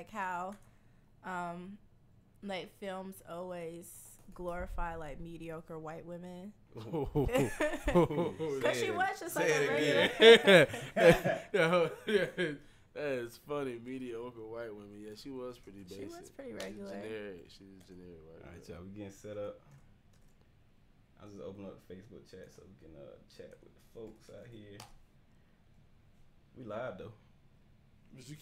like how, like films always glorify like mediocre white women. Because she was just like a regular. That is funny. Mediocre white women. Yeah, she was pretty basic. She was pretty regular. She was generic white. All right, y'all. We getting set up. I'll just open up the Facebook chat so we can chat with the folks out here. We live though. But you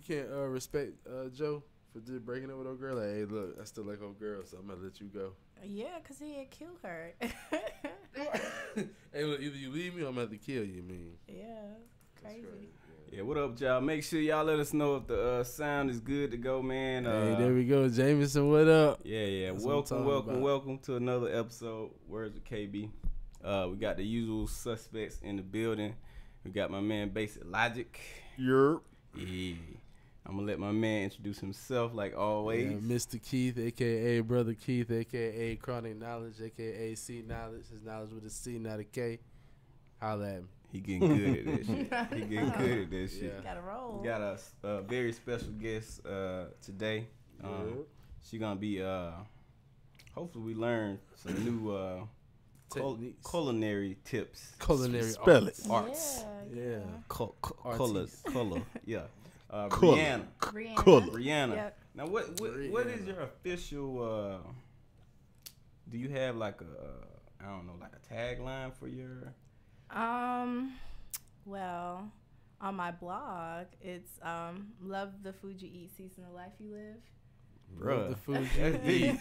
can't respect Joe for just breaking up with old girl. Like, hey, look, I still like old girl, so I'm gonna let you go. Yeah, because he had killed her. Hey, look, either you leave me or I'm gonna have to kill you. Yeah, crazy. Right. Yeah, what up, y'all? Make sure y'all let us know if the sound is good to go, man. Hey, there we go, Jameson. What up? Yeah. That's Welcome to another episode. Words with KB. We got the usual suspects in the building. We got my man Basic Logic. Yerp. Yeah. I'm gonna let my man introduce himself like always. Yeah, Mr. Keith, aka Brother Keith, aka Chronic Knowledge, aka C Knowledge. His knowledge with a C, not a K. Holla at me. He getting good at that shit. He getting good at that shit. Yeah. Gotta roll. We got a very special guest today. She gonna be hopefully we learn some new Techniques. culinary tips. Culinary Spell it. Arts. Yeah. Color. Yeah. Color. Briana. Yep. Now what is your official do you have like a I don't know, like a tagline for your Well, on my blog, it's love the food you eat, season the life you live. Love the food that's deep.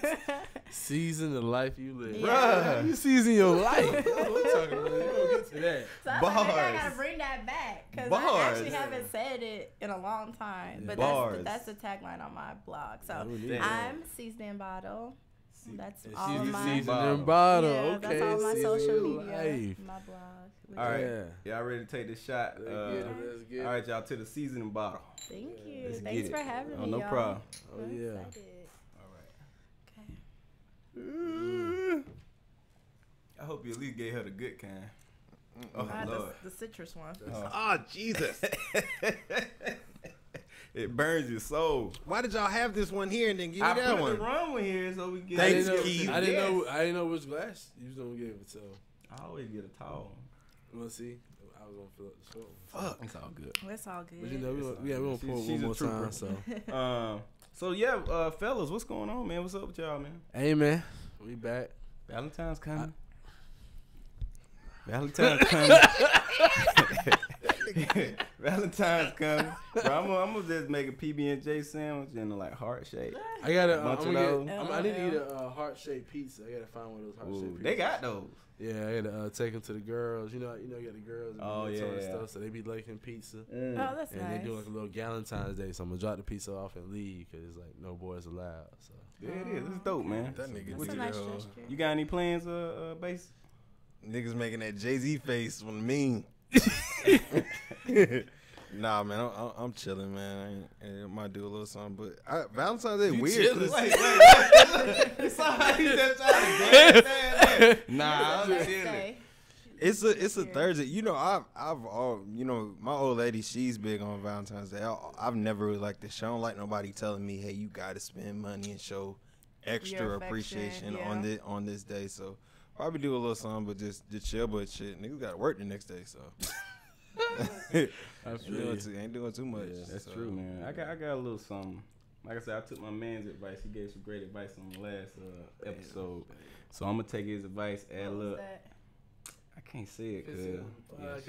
Season the life you live. Yeah. You season your life. We're talking about it. We'll get to that. So I was like, maybe I gotta bring that back because I actually haven't said it in a long time. Yeah. But that's the tagline on my blog. So Yeah. I'm seasoning bottle. That's Yeah, all she's my seasoning bottle. Yeah, Okay, that's all my season social your media, life. my blog. All right. Yeah. Y'all ready to take this shot? Let's get it. All right, y'all, to the seasoning bottle. Thank you. Let's Thanks get for it. having Oh, me. no y'all. problem. Oh, I'm yeah. excited. All Okay. right. I hope you at least gave her the good kind. Oh, Lord. The citrus one. Oh, Jesus. It burns your soul. Why did y'all have this one here and then give me I that put one? the rum one here so we get. Thanks, it. Keith. I didn't know which glass you was gonna give it. So I always get a tall. you wanna see? I was gonna fill up the short one. Fuck, it's all good. That's all good. But you know we gonna pour it She's one a more trooper. time. So yeah, fellas, what's going on, man? What's up with y'all, man? Hey man, we back. Valentine's coming. Valentine's coming. Valentine's coming. Bro, I'm gonna just make a PB&J sandwich in like heart shape. I gotta. Bunch of I those. need to eat a heart shaped pizza. I gotta find one of those heart shaped pizzas. They got those. Yeah, I gotta take them to the girls. You know, you got the girls. Oh, and yeah. stuff. So they be liking pizza. Oh, that's And nice. they do like a little Galentine's Day, so I'm gonna drop the pizza off and leave because it's like no boys allowed. So Yeah, it is. It's dope, man. That nigga That's a did nice it. gesture. You got any plans, Base? Niggas making that Jay-Z face when mean. Nah, man, I'm chilling, man. I might do a little something, but Valentine's Day You weird. chilling? 'Cause- You saw how he just tried to dance. Nah, I'm Let's chilling. say. It's a Thursday. You know, my old lady, she's big on Valentine's Day. I've never really liked this. I don't like nobody telling me, hey, you gotta spend money and show extra Your affection, appreciation yeah. on this day. So probably do a little something, but just chill, but shit. Niggas gotta work the next day, so. Ain't doing too much. Yeah, that's so. true, man. I got a little something. Like I said, I took my man's advice. He gave some great advice on the last episode. So I'm gonna take his advice. Add a What was little. that? I can't say it because you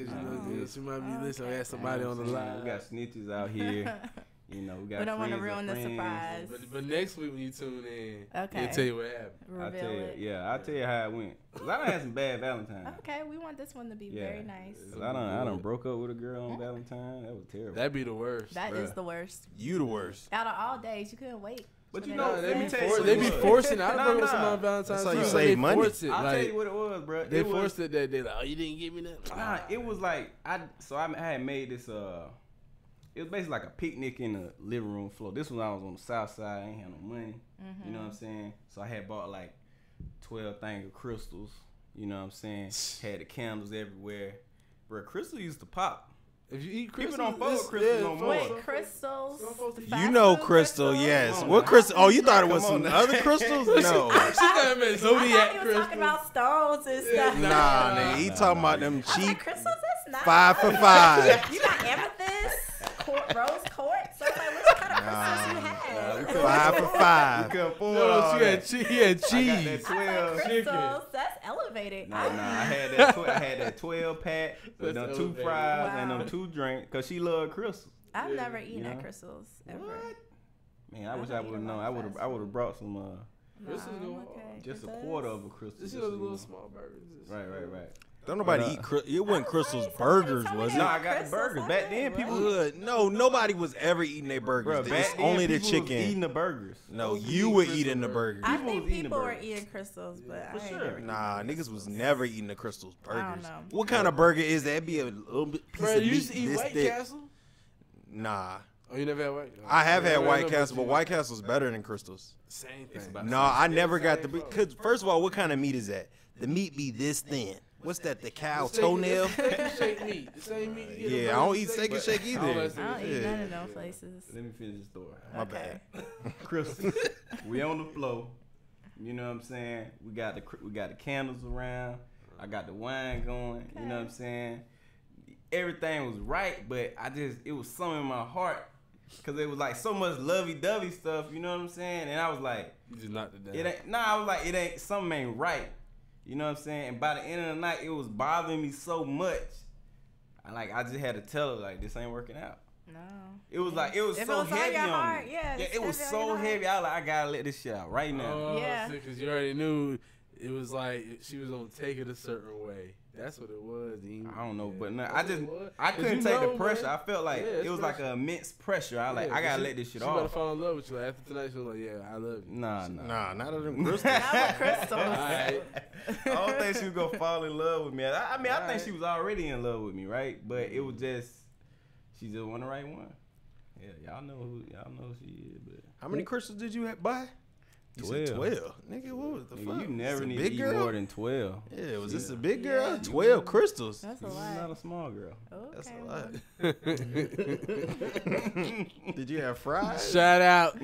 know, she might be listening. I got somebody on the line. We got snitches out here. You know, we got. We don't want to friends of ruin the friends. surprise. But next week when you tune in, Okay. we'll tell you what happened. I'll Reveal tell you. it. Yeah, I'll tell you how it went. 'Cause I done had some bad Valentine's. Okay, we want this one to be Yeah. very nice. 'Cause I done broke up with a girl on Valentine. That was terrible. That'd be the worst. That is Bruh. the worst. You the worst. Out of all days, you couldn't wait. But you When know, they let me said- tell you something. They be forcing. I Nah, broke with some nah. on Valentine's. That's how you Day. save They money. forced it. I'll like, tell you what it was, bro. they forced it that day. Like, oh, you didn't give me that. Nah, it was like I had made this. It was basically like a picnic in the living room floor. This one I was on the south side. I ain't had no money. You know what I'm saying? So I had bought like 12 things of crystals. You know what I'm saying? Had the candles everywhere. Bro, crystal used to pop. If you eat People crystals, don't fuck with crystals no more. Wait, crystals. You know crystal, yes. What crystal? Oh, you thought it was some other crystals? No. She thought it meant I Zodiac thought he was crystals. talking about stones and stuff. Nah, nigga. He talking about them I was cheap like, crystals, that's not. 5 for $5. You got amethyst, rose quartz. So I was like, which kind of crystals you had? 5 for We $5. couldn't afford No, all she that. had he had I got cheese. that I 12. was like, crystals, that's elevated. Nah, I had that 12 pack with them That's 2 elevated. fries and Wow. them 2 drinks, cause she loved crystals. I've Yeah. never eaten You know? at crystals ever. What? Man, I I wish don't I eat would a have known. lot I of would have. fast I would have brought some. Crystals No, go I'm hard. okay. Just a It quarter does. of a crystal. This is just a so you little know. small burgers. Right. Don't nobody But, eat it wasn't I was crystals raised, somebody burgers, told me was they No, it? I got the crystals. burgers. I Back said, then, people what? Good. No, nobody was ever eating their burgers. Bro, It was back then, only the people was chicken. eating the burgers. No, People you eat were crystal eating the burgers. burgers. I People think was eating people the were burgers. eating crystals, but For I ain't sure. never eaten Nah, niggas crystals. was never eating the crystals I don't burgers. know. What kind of burger is that? It'd be a little bit piece Bro, of you meat used to eat this White thick. Castle? Nah, Oh, you never had White Castle? I have Yeah, had I White remember Castle, but you- White Castle's better than crystals. Same It's thing. about- No, I never got the. Same Cause first of all, what kind of meat is that? The meat be this thin. What's that? The cow Steak- toenail? Steak and shake meat. The same meat. you get Yeah, a I don't burger eat steak and shake I either. don't like I don't eat Yeah. none of those places. Let me finish the story. My Okay. bad. Crystals. We on the floor. You know what I'm saying? We got the candles around. I got the wine going. You know what I'm saying? Everything was right, but it was something in my heart because it was like so much lovey-dovey stuff. You know what I'm saying? And I was like, You just knocked it down. I was like, something ain't right. You know what I'm saying? And by the end of the night, it was bothering me so much. I just had to tell her like, this ain't working out. No. It was like, it was If so it was on heavy your on heart, me. yeah, it's it was heavy on so your heart. heavy. I was like, I gotta let this shit out right now. Oh, Yeah. because you already knew it was like she was gonna take it a certain way. That's what it was. Dean. I don't know, but no, That's what it was. I 'Cause couldn't you take know, the pressure. man. I felt like Yeah, it it's was like pressure. an immense pressure. I Yeah, I gotta she- let this shit She about to off. fall in love with you. Like, after tonight, she was like, "Yeah, I love you." Nah. Nah, not of them crystals. Not with crystals. Alright. I don't think she was gonna fall in love with me. I mean, I think Alright. she was already in love with me, right? But it was just she just wasn't the right one. Yeah, y'all know who she is, but How many crystals did you buy? You said 12. 12. Nigga, what was the nigga, fuck? you never It's a need to big eat girl? more than 12. Yeah, was this Yeah. a big girl? Yeah. 12 crystals. That's a You're not lot. a small girl. That's Okay. a well. lot. Did you have fries? Shout out.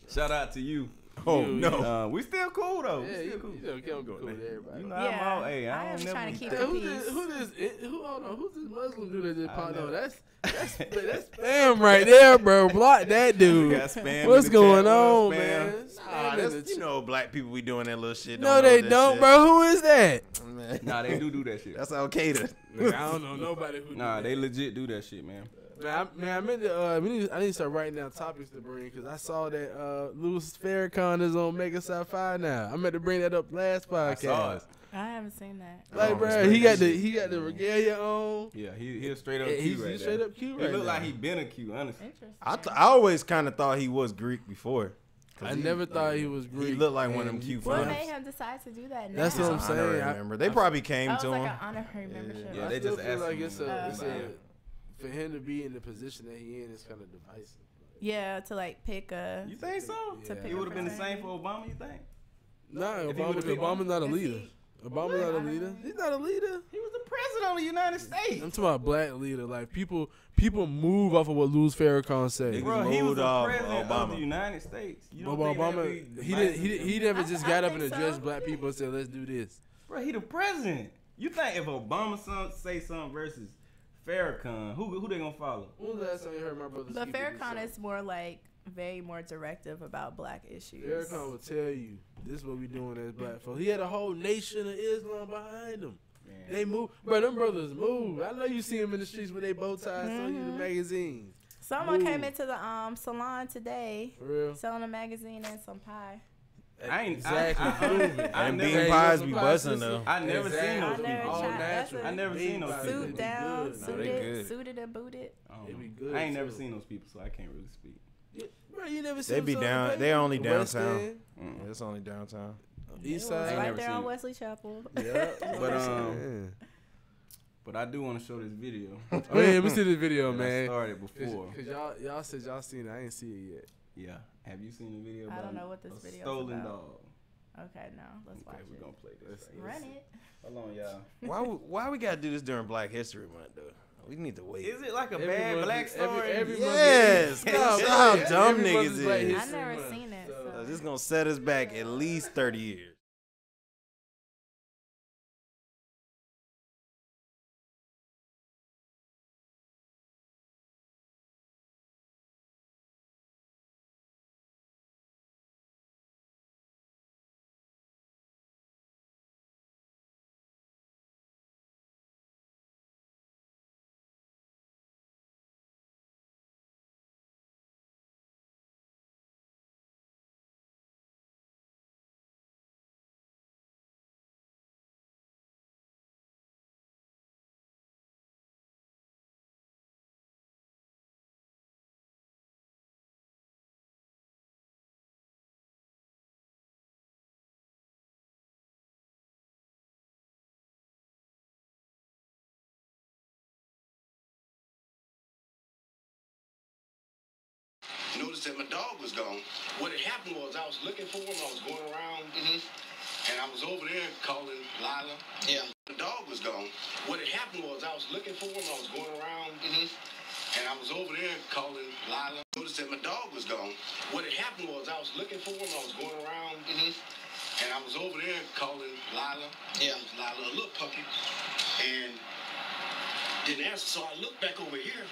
Shout out to you. Oh, You- no. We still cool though. Yeah, We still you cool. know, can't go cool with everybody. You know, Yeah, I'm all, hey, I I am don't never trying to eat keep that. it Who this Muslim dude that just I popped know. on? That's spam right there, bro. Block that We dude. got spam What's in the going chat. on, What up, spam? man? Nah, that's, you know, black people be doing that little shit. No, know they that don't, shit. bro. Who is that? Man. Nah, they do that shit. That's Al Qaeda. Nigga, I don't know nobody who. Nah, do they that. legit do that shit, man. Man, I meant to. I need to start writing down topics to bring because I saw that Louis Farrakhan is on Mega Sci-Fi now. I meant to bring that up last I saw podcast. it. I haven't seen that. Like, Oh, bro, respect he that got the regalia on. Yeah, he's straight up Yeah, cute he's right straight there. up cute He right look now. like he been a cute, honestly. Interesting. I always kind of thought he was Greek before. 'Cause I he- never thought he was Greek. He looked like one of them and cute What fucks. made him decide to do that now? That's what I'm It's an saying. honorary I- member. They probably came Oh, it's to like him. an honorary membership. Yeah, I they still just feel asked like him it's about a it. for him to be in the position that he in is kind of divisive. Yeah, to like pick a. You think so? Yeah. pick It would have been the fraternity. same for Obama, you think? Nah, If he Obama, would've been- Obama's not a Is leader. he- Obama's not a leader. He's not a leader. He was the president of the United States. I'm talking about black leader. Like people move off of what Louis Farrakhan said. Niggas Bro, he was moved the off president of Obama. the United States. You But don't think Obama, that'd be he divisive? never I- just I got up and think so. addressed black people and said, "Let's do this." Bro, he the president. You think if Obama say something versus Farrakhan, who they gonna follow? When was the last time you heard my brother? But speak with Farrakhan this is more like very more directive about black issues. Farrakhan will tell you this is what we doing as black folks. He had a whole nation of Islam behind him. Man. They move, bro. Them brothers move. I know you see them in the streets with their bow ties on you in the magazines. Someone Move. came into the salon today For real. selling a magazine and some pie. Exactly. I And never- bean pies be busting though. I never seen those I never people. All tried. That's natural. a- I never seen those Bean pies, people. Suit they be down, good. No, they good. suited and booted. They be good, I ain't never too. seen those people, so I can't really speak. Yeah, bro, you never see They them be selling down. papers? They only West downtown. End, Yeah, it's only downtown. East It was side. ain't right never there seen on it. Wesley Chapel. Yeah, But, But I do want to show this video. Oh yeah, let me see this video, that I man. started before. Cause y'all said y'all seen it. I ain't see it yet. Yeah. Have you seen the video? I about don't know what this a video's stolen about. dog. Okay, no, let's watch We're it. gonna play this. Run it. Hold on, y'all. Why we gotta do this during Black History Month though? We need to wait. Is it like a bad black story? Yes. That's how dumb niggas is. I never seen it. So. This is gonna set us back at least 30 years. Noticed that my dog was gone. What had happened was I was looking for him. I was going around, and I was over there calling Lila. Yeah. The dog was gone. What had happened was I was looking for him. I was going around, and I was over there calling Lila. Noticed that my dog was gone. What had happened was I was looking for him. I was going around, and I was over there calling Lila. Yeah. Lila, a little puppy, and didn't answer. So I looked back over here.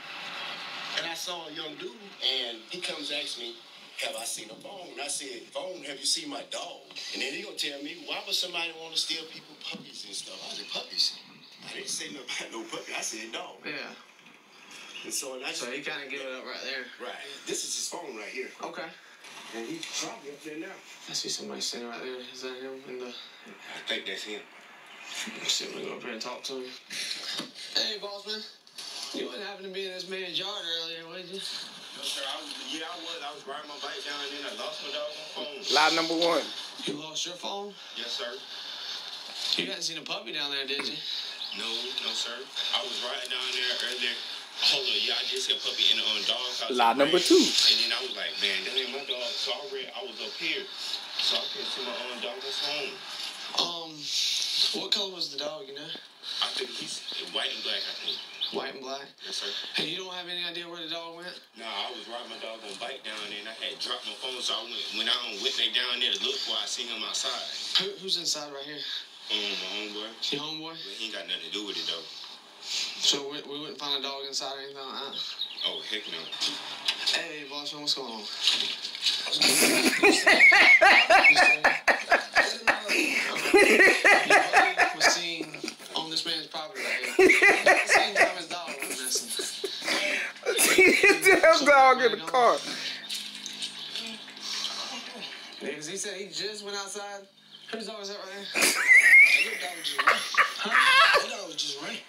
And I saw a young dude, and he comes and asks me, have I seen a phone? And I said, phone, have you seen my dog? And then he gonna tell me, why would somebody want to steal people puppies and stuff? I said, puppies? I didn't say nothing about no puppy. I said, dog. Yeah. And so he kind of gave it up right there. Right. This is his phone right here. Okay. And he's probably up there now. I see somebody sitting right there. Is that him? I think that's him. Let's see if we go up here and talk to him. Hey, boss man. You wouldn't happen to be in this man's yard earlier, would you? No, sir. I was riding my bike down and then I lost my dog phone. Lie number one. You lost your phone? Yes, sir. You hadn't seen a puppy down there, did you? No, sir. I was riding down there earlier. Hold on, yeah, I did see a puppy in the dog house. Lie number two. And then I was like, man, that ain't my dog. So I was up here. So I couldn't see my own dog was home. What color was the dog, you know? I think he's white and black, I think. White and black? Yes, sir. And you don't have any idea where the dog went? No, I was riding my dog on bike down there, and I had dropped my phone, so I went out and went back down there to look for I seen him outside. Who's inside right here? My homeboy. Your homeboy? But he ain't got nothing to do with it, though. So we wouldn't find a dog inside or anything like that? Oh, heck no. Hey, boss man, what's going on? Was seen on this man's property right here. Same time his dog was missing. Damn dog in the car. Yeah, cause he said he just went outside. Whose dog is that right there? Your dog was just running. Huh? Your dog was just running.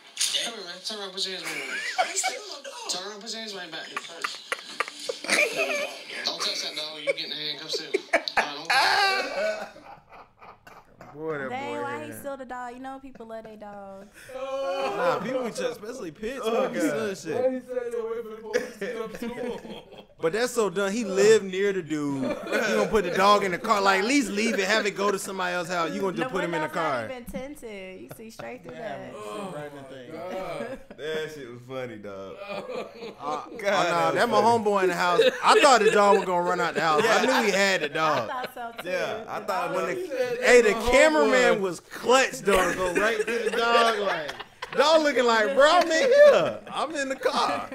Come here, man. Turn around, put your hands behind me. Are you still my dog? Turn around, put your hands behind back here first. Don't touch that dog. You getting the handcuffs too. Boy, that Dang, boy. why he steal the dog? You know people love their dogs. Nah, people especially pits. Shit. But that's so dumb. He lived near the dude. He gonna put the dog in the car. Like, at least leave it. Have it go to somebody else's house. You gonna just put him in the car. Not even tinted. You see straight through that. That shit was funny, dog. That my homeboy in the house. I thought the dog was gonna run out the house. I knew he had the dog. I thought so too. Yeah, I thought when the cameraman was clutched though, go right to the dog like. Dog looking like, bro, I'm in here. I'm in the car.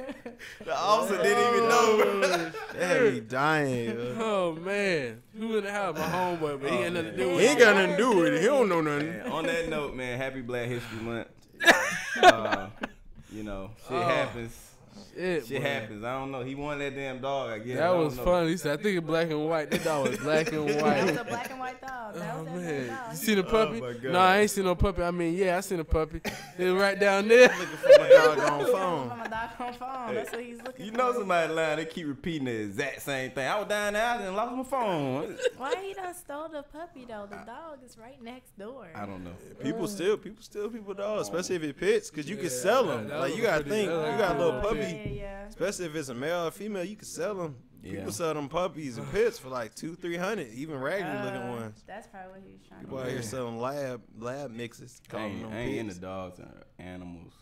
The officer didn't even know. They had me dying. Oh, man. Who in the house? My homeboy, but he ain't nothing to do with it. He ain't got nothing to do with it. He don't know nothing. Man, on that note, man, happy Black History Month. You know, shit happens. Shit happens. I don't know. He wanted that damn dog, I guess. That was funny. He said, I think it's black and white. That dog was black and white. That was a black and white dog. That was that man. dog. You seen the puppy? Oh, No, I ain't seen no puppy. I mean, yeah, I seen a puppy. It was right down there. Looking for my dog on phone. My dog on phone. That's what he's looking for. You know somebody lying, they keep repeating the exact same thing. I was down there, I done lost my phone. Why he done stole the puppy though? The dog is right next door. I don't know. People steal people dogs, especially if it pits, because you can sell them. Like, you got to think, you got a little puppy. Yeah. Especially if it's a male or female, you can sell them. People sell them puppies and pits for like $200-300, even raggedy looking ones. That's probably what he was trying People to out do. here selling lab mixes. I ain't into dogs and animals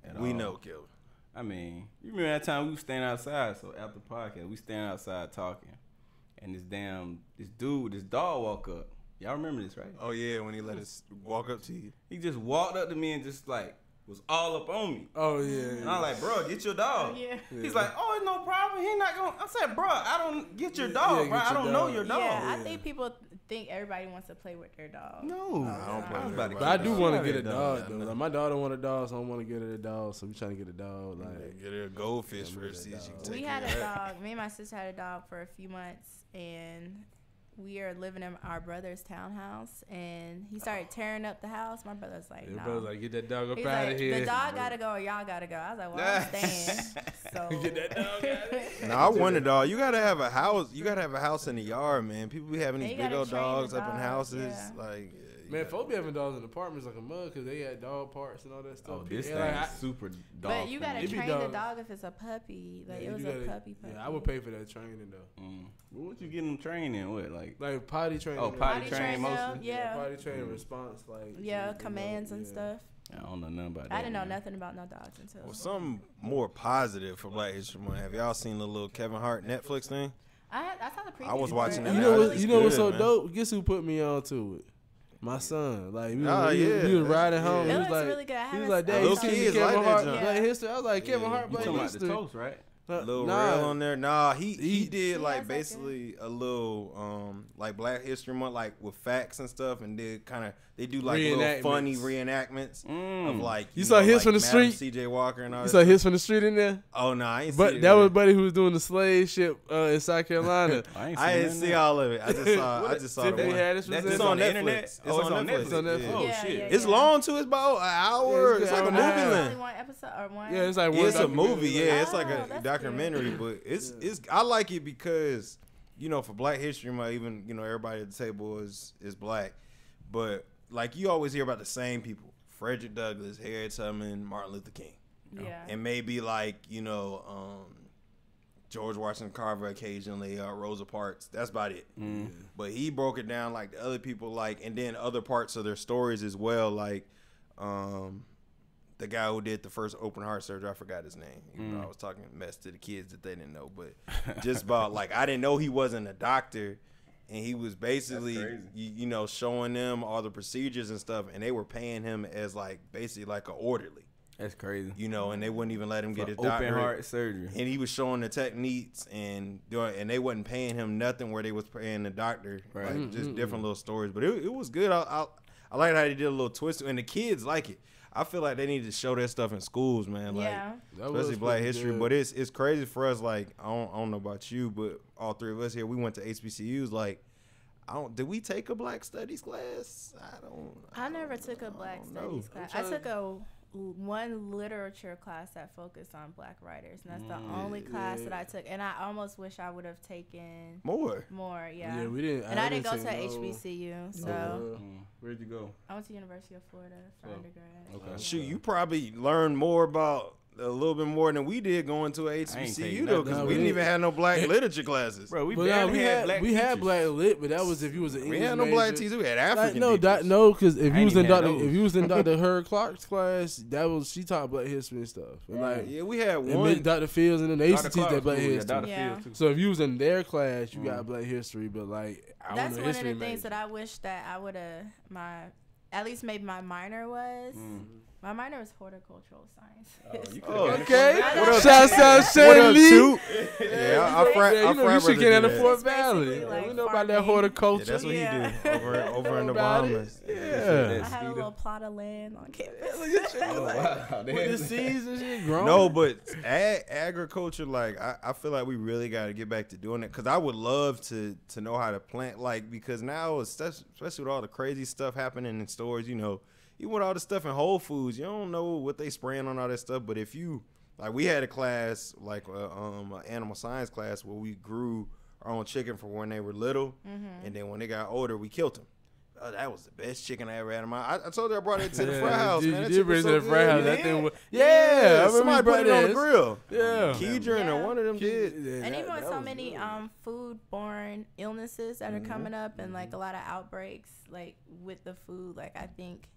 at all. We know, Kelvin. I mean, you remember that time we was standing outside? So after the podcast, we standing outside talking, and this dude, this dog walk up. Y'all remember this, right? Oh yeah, when he let us walk up to you. He just walked up to me and just like was all up on me. Oh yeah. And I was like, bro, get your dog. Yeah. He's like, oh, no problem. He not gonna. I said, bro, I don't get your dog, bro. I don't know your dog. Yeah, I think people think everybody wants to play with their dog. No, I don't play with But I do want to get a dog though. Like, my daughter want a dog, so I want to get her a dog. So we trying to get a dog. Like Get her a goldfish first. See if she can take We care had of a that. dog. Me and my sister had a dog for a few months, and we are living in our brother's townhouse, and he started tearing up the house. My brother's like, your no. brother's like, get that dog up He's out like, of here. the dog gotta go or y'all gotta go. I was like, well, I'm staying. So Get that dog out of here. No, I want a dog. You gotta have a house. You gotta have a house in the yard, man. People be having Yeah, these you big gotta old train the dogs up in dog, houses. yeah. Like, Man, folks be having dogs in apartments like a mug because they had dog parts and all that stuff. Oh, this Yeah, thing like, is super dog. but you gotta It be train the dogs. dog if it's a puppy. Like yeah, it was you a gotta- puppy. Yeah, I would pay for that training though. Well, what you getting them trained in? What like? Potty training. Oh, potty train them, mostly. Yeah. Potty training response, like Yeah, you know, commands and yeah. stuff. I don't know nothing about that. I didn't know man. nothing about no dogs until. well, something more positive for Black History Month. Have y'all seen the little Kevin Hart Netflix thing? I saw the preview. I was watching for that. it. You Yeah, know what? it's You know what's so good, man. dope? Guess who put me on to it? My son. Like we Oh, was yeah. riding home. It He was looks like, really good. I he was haven't like, seen Dad, it. you Little seen the kids Kevin like Hart that junk. Black History? I was like, Kevin Yeah. Hart You Black talking about the History. toast, right? Little Nah. real on there. Nah, he did He like has that basically a little like Black History Month, like with facts and stuff, and they do like little funny reenactments of like You saw know, his like from the Madam street? C.J. Walker and all You that. saw stuff. his from the street in there? Oh no, I ain't see But it, that was man. buddy who was doing the slave ship in South Carolina. I I didn't see all of it. I just saw the Tiffany one. Haddish was That's in just it. on the Netflix. internet? It's Oh, it's on on Netflix. Netflix. on Netflix. Oh Yeah, shit. yeah, It's long too. It's about an hour. it's It's like a good. movie Hour and a length. Only one episode or one. Yeah, it's like one It's a movie, documentary. yeah. It's like Oh, a that's documentary, but it's I like it because for Black History Month, even everybody at the table is black, but like you always hear about the same people: Frederick Douglass, Harriet Tubman, Martin Luther King, Yeah. and maybe like George Washington Carver occasionally, Rosa Parks. That's about it. But he broke it down like the other people like, and then other parts of their stories as well, like the guy who did the first open heart surgery. I forgot his name. Even though I was talking mess to the kids that they didn't know, but just about like I didn't know he wasn't a doctor, and he was basically showing them all the procedures and stuff, and they were paying him as like basically like an orderly. That's crazy. And they wouldn't even let him get his Open doctorate. heart surgery. And he was showing the techniques and they wasn't paying him nothing where they was paying the doctor. Right. Like just different little stories. But it was good. I like how they did a little twist, and the kids like it. I feel like they need to show that stuff in schools, man. Like Yeah. especially Black History. But it's crazy for us. Like I don't know about you, but all three of us here, we went to HBCUs. Like did we take a Black Studies class? I never took a Black Studies class. I took one literature class that focused on Black writers, and that's the only class that I took. And I almost wish I would have taken more. Yeah. Yeah, we didn't. And I didn't go to take no- HBCU, so Where'd you go? I went to University of Florida for undergrad. Okay. Shoot, you probably learned more about a little bit more than we did going to a ain't HBCU take though, nothing. because No, we we didn't even didn't. have no Black literature classes. Bro, we But barely we had had black we had teachers. Black lit, but that was if you was an English We had no major. Black teachers. We had Like, African no, teachers. no, because if I you ain't was in even had Dr. those. if you was in Dr. Herb Clark's class, she taught Black history and stuff. And like Yeah, we had and one. Dr. Fields and them, they used to Dr. teach that Clark Black school, yeah, history. Dr. Yeah. Fields, too. So if you was in their class, you got Black history, but like I That's was a one of history the things major. that I wish that I would have at least maybe my minor was. My minor was horticultural science. Okay. What up, Shouts out What Shay up, Lee. Toot? Yeah, our frat You know, you should get in the brother Fort It's basically Valley. like We know about that farming. horticulture. that's what Yeah. he do over in the About it. Bahamas. Yeah. I had a little plot of land on campus. Wow, With the seeds and shit growing. No, but agriculture, like I feel like we really got to get back to doing it, because I would love to know how to plant, like, because now, especially with all the crazy stuff happening in stores, even with all the stuff in Whole Foods, you don't know what they spraying on all that stuff. But if you, like, we had a class, like an animal science class, where we grew our own chicken from when they were little, and then when they got older, we killed them. Oh, that was the best chicken I ever had in my. I told you I brought it to the fry house, man. You That did shit bring was it so to the fry good, house. man. That thing was, Somebody put it on the grill. Yeah. Kedron or one of them did. And even with so many food-borne illnesses that are coming up and like a lot of outbreaks like with the food, like I think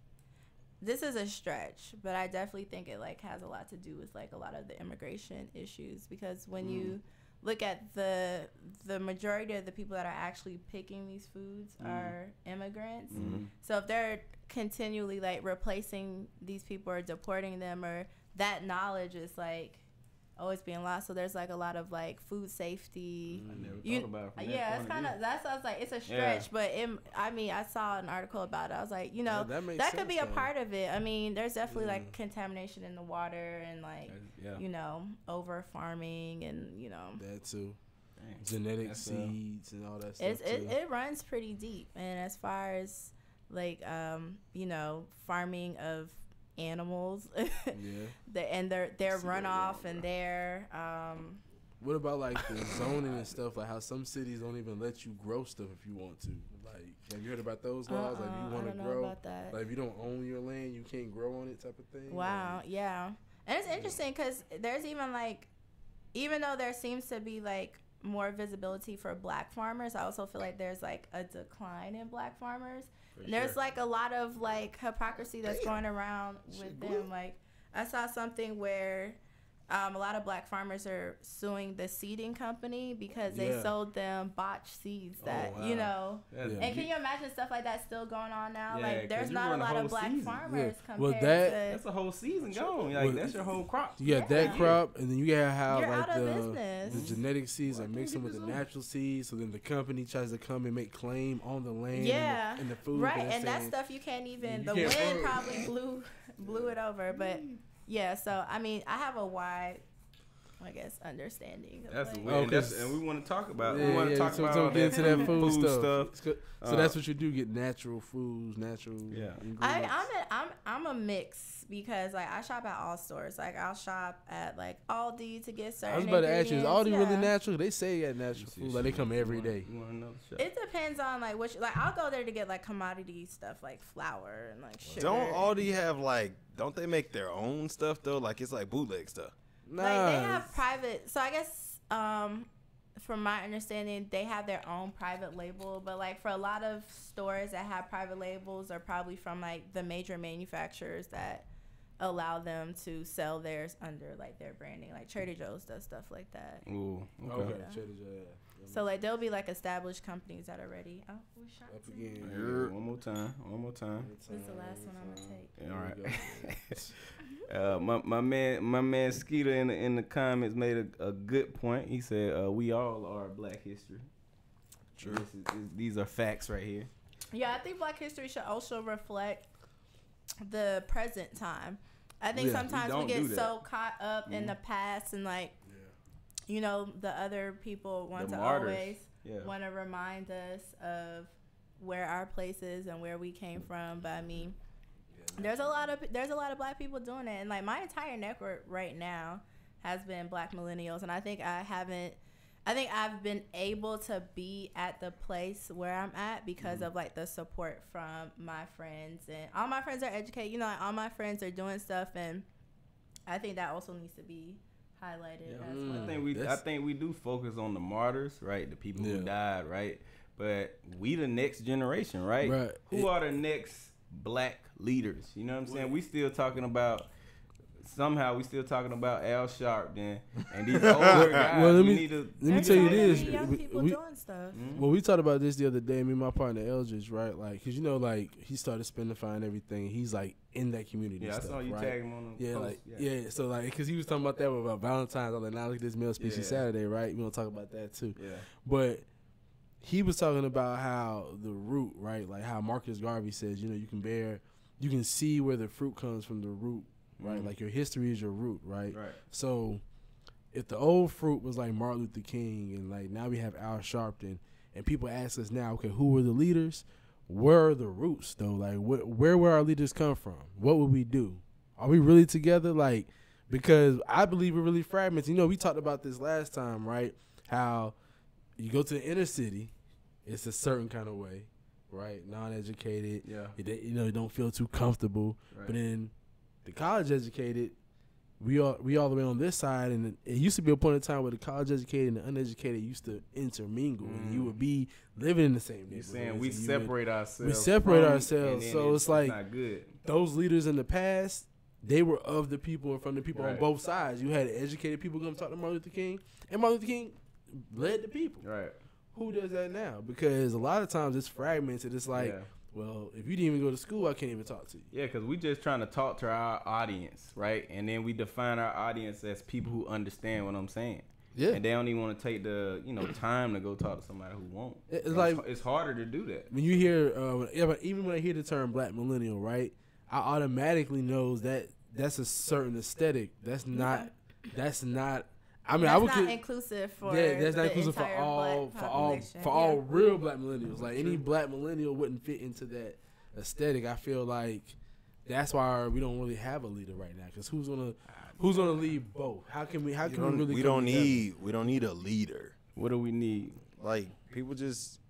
this is a stretch, but I definitely think it like has a lot to do with like a lot of the immigration issues, because when you look at the majority of the people that are actually picking these foods are immigrants. So if they're continually like replacing these people or deporting them, or that knowledge is like always being lost. So there's like a lot of like food safety. I never thought about it from that Yeah, it's point kind of of, that's what I was like, it's a stretch, but I mean, I saw an article about it. I was like, you know, that could be a part of it. I mean, there's definitely like contamination in the water and like, you know, over farming and, you know. That too. Genetic seeds and all that stuff. It runs pretty deep. And as far as like, you know, farming of animals and their runoff and their what about like the zoning and stuff, like how some cities don't even let you grow stuff if you want to? Like, have you heard about those laws? Like, if you want to grow, like if you don't own your land, you can't grow on it, type of thing. Wow. Like, yeah. And it's interesting because there's even like, even though there seems to be like more visibility for black farmers, I also feel like there's like a decline in black farmers. There's like a lot of like hypocrisy that's going around with them. Like I saw something where a lot of black farmers are suing the seeding company because they sold them botched seeds that, you know. And can you imagine stuff like that still going on now? Like there's not a lot of black farmers compared to... That's a whole season gone. Like that's your whole crop. You got that crop, and then you gotta have You're like out of business. the genetic seeds are mixing with the natural seeds, so then the company tries to come and make claim on the land and the food. Right, and that stuff you can't even... The wind probably blew it over, but... Yeah, so I mean, I have a wide, I guess, understanding. That's like, weird, and we want to talk about. We want to talk about so get into that food stuff. So that's what you do: get natural foods, natural. Ingredients. I'm a mix because like I shop at all stores. Like I'll shop at like Aldi to get certain. I was about to ask you: is Aldi really yeah. natural? They say at natural food, like they come every day. It depends on like which. Like I'll go there to get like commodity stuff like flour and like sugar. Don't Aldi have like? Don't they make their own stuff though? Like it's like bootleg stuff. Nah. Like they have private. So I guess from my understanding, they have their own private label. But like for a lot of stores that have private labels are probably from like the major manufacturers that allow them to sell theirs under like their branding. Like Trader Joe's does stuff like that. Ooh, okay. Trader Joe. So like there'll be like established companies that are ready. Oh, we shot Up again. One more time. This is the last one I'm gonna take. All right. my man Skeeter in the comments made a good point. He said we all are Black history. True. These are facts right here. Yeah, I think Black history should also reflect the present time. I think sometimes we get so caught up in the past and like, you know, the other people want to always want to remind us of where our place is and where we came from. But I mean, there's a lot of Black people doing it, and like my entire network right now has been Black millennials, and I think I've been able to be at the place where I'm at because of like the support from my friends, and all my friends are educated. You know, like, all my friends are doing stuff, and I think that also needs to be highlighted as well. I think we do focus on the martyrs, right? The people who died, right? But we the next generation, right? Who are the next Black leaders? You know what I'm saying? We still talking about. Somehow we still talking about Al Sharpton and these older guys. Well, let me tell you this. Young people doing stuff. Well, we talked about this the other day. Me and my partner Eldridge, right? Like, cause you know, like he started spendifying everything. He's like in that community. Yeah, stuff, I saw you tag him on the post. So like, cause he was talking about that about Valentine's. I'm like, now look at this Male Species Saturday, right? We gonna talk about that too. Yeah. But he was talking about how the root, right? Like how Marcus Garvey says, you know, you can see where the fruit comes from the root. Right, like your history is your root, right? So, if the old fruit was like Martin Luther King, and like now we have Al Sharpton, and people ask us now, okay, who were the leaders? Where are the roots though? Like, where were our leaders come from? What would we do? Are we really together? Like, because I believe we're really fragmented. You know, we talked about this last time, right? How you go to the inner city, it's a certain kind of way. right? Non-educated. Yeah. You don't feel too comfortable. Right. But then the college educated, we all the way on this side, and it used to be a point in time where the college educated and the uneducated used to intermingle, and you would be living in the same neighborhood. Saying we separate ourselves. We separate ourselves, so it's like not good. Those leaders in the past, they were of the people and from the people right. on both sides. You had educated people come talk to Martin Luther King, and Martin Luther King led the people. Right. Who does that now? Because a lot of times it's fragmented. It's like, well, if you didn't even go to school, I can't even talk to you. Yeah, because we just trying to talk to our audience, right? And then we define our audience as people who understand what I'm saying. Yeah. And they don't even want to take the time to go talk to somebody who won't. It's harder to do that. When you hear, even when I hear the term Black millennial, right, I automatically knows that's a certain aesthetic. That's not. I mean, that's not inclusive for that's not the inclusive for all real Black millennials. Like any Black millennial wouldn't fit into that aesthetic. I feel like that's why we don't really have a leader right now. Because who's gonna lead both? How can we really? We don't need a leader. What do we need? Like people just.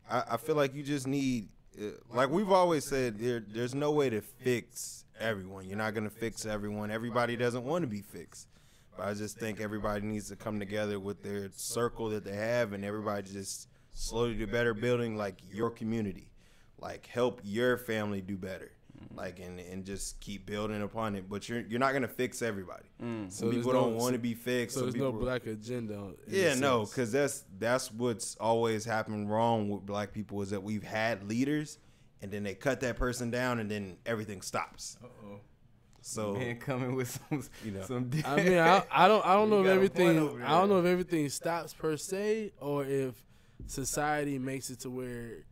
I feel like you just need. Like we've always said, there's no way to fix everyone. You're not gonna fix everyone. Everybody doesn't want to be fixed. But I just think everybody needs to come together with their circle that they have, and everybody just slowly do better, building like your community, like help your family do better, like and just keep building upon it. But you're not gonna fix everybody. Some people don't want to be fixed. So there's no black agenda. Yeah, no, because that's what's always happened wrong with Black people is that we've had leaders, and then they cut that person down, and then everything stops. Uh-oh. So man coming with some I mean, I don't know if everything. I don't know if everything stops per se, or if society makes it to where